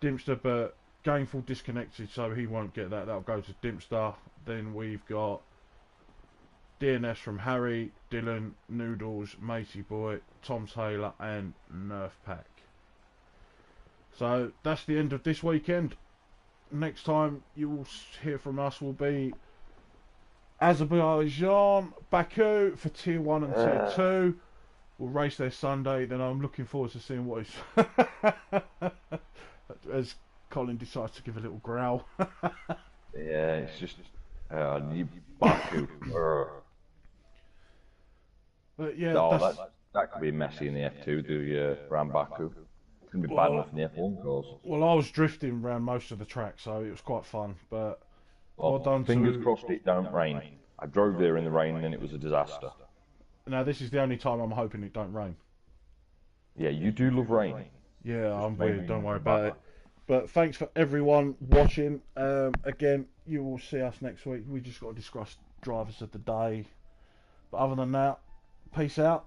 [SPEAKER 1] Dimster, but Gainful disconnected, so he won't get that. That'll go to Dimster. Then we've got DNS from Harry, Dylan, Noodles, Matey Boy, Tom Taylor, and Nerf Pack. So that's the end of this weekend. Next time you will hear from us will be Azerbaijan, Baku for Tier 1 and Tier 2. We'll race there Sunday, then I'm looking forward to seeing what is... As Colin decides to give a little growl.
[SPEAKER 2] Yeah, it's just... you Baku.
[SPEAKER 1] But yeah,
[SPEAKER 2] no, that could be messy in the F2, around Baku. It's going to be bad enough in the F1 course.
[SPEAKER 1] Well, I was drifting around most of the track, so it was quite fun. But well done.
[SPEAKER 2] Fingers crossed it don't rain. I drove there in the rain and it was a disaster.
[SPEAKER 1] Now this is the only time I'm hoping it don't rain.
[SPEAKER 2] Yeah, you do love rain.
[SPEAKER 1] Yeah, I'm weird. Don't worry about it. But thanks for everyone watching. Again, you will see us next week. We just got to discuss drivers of the day. But other than that, peace out.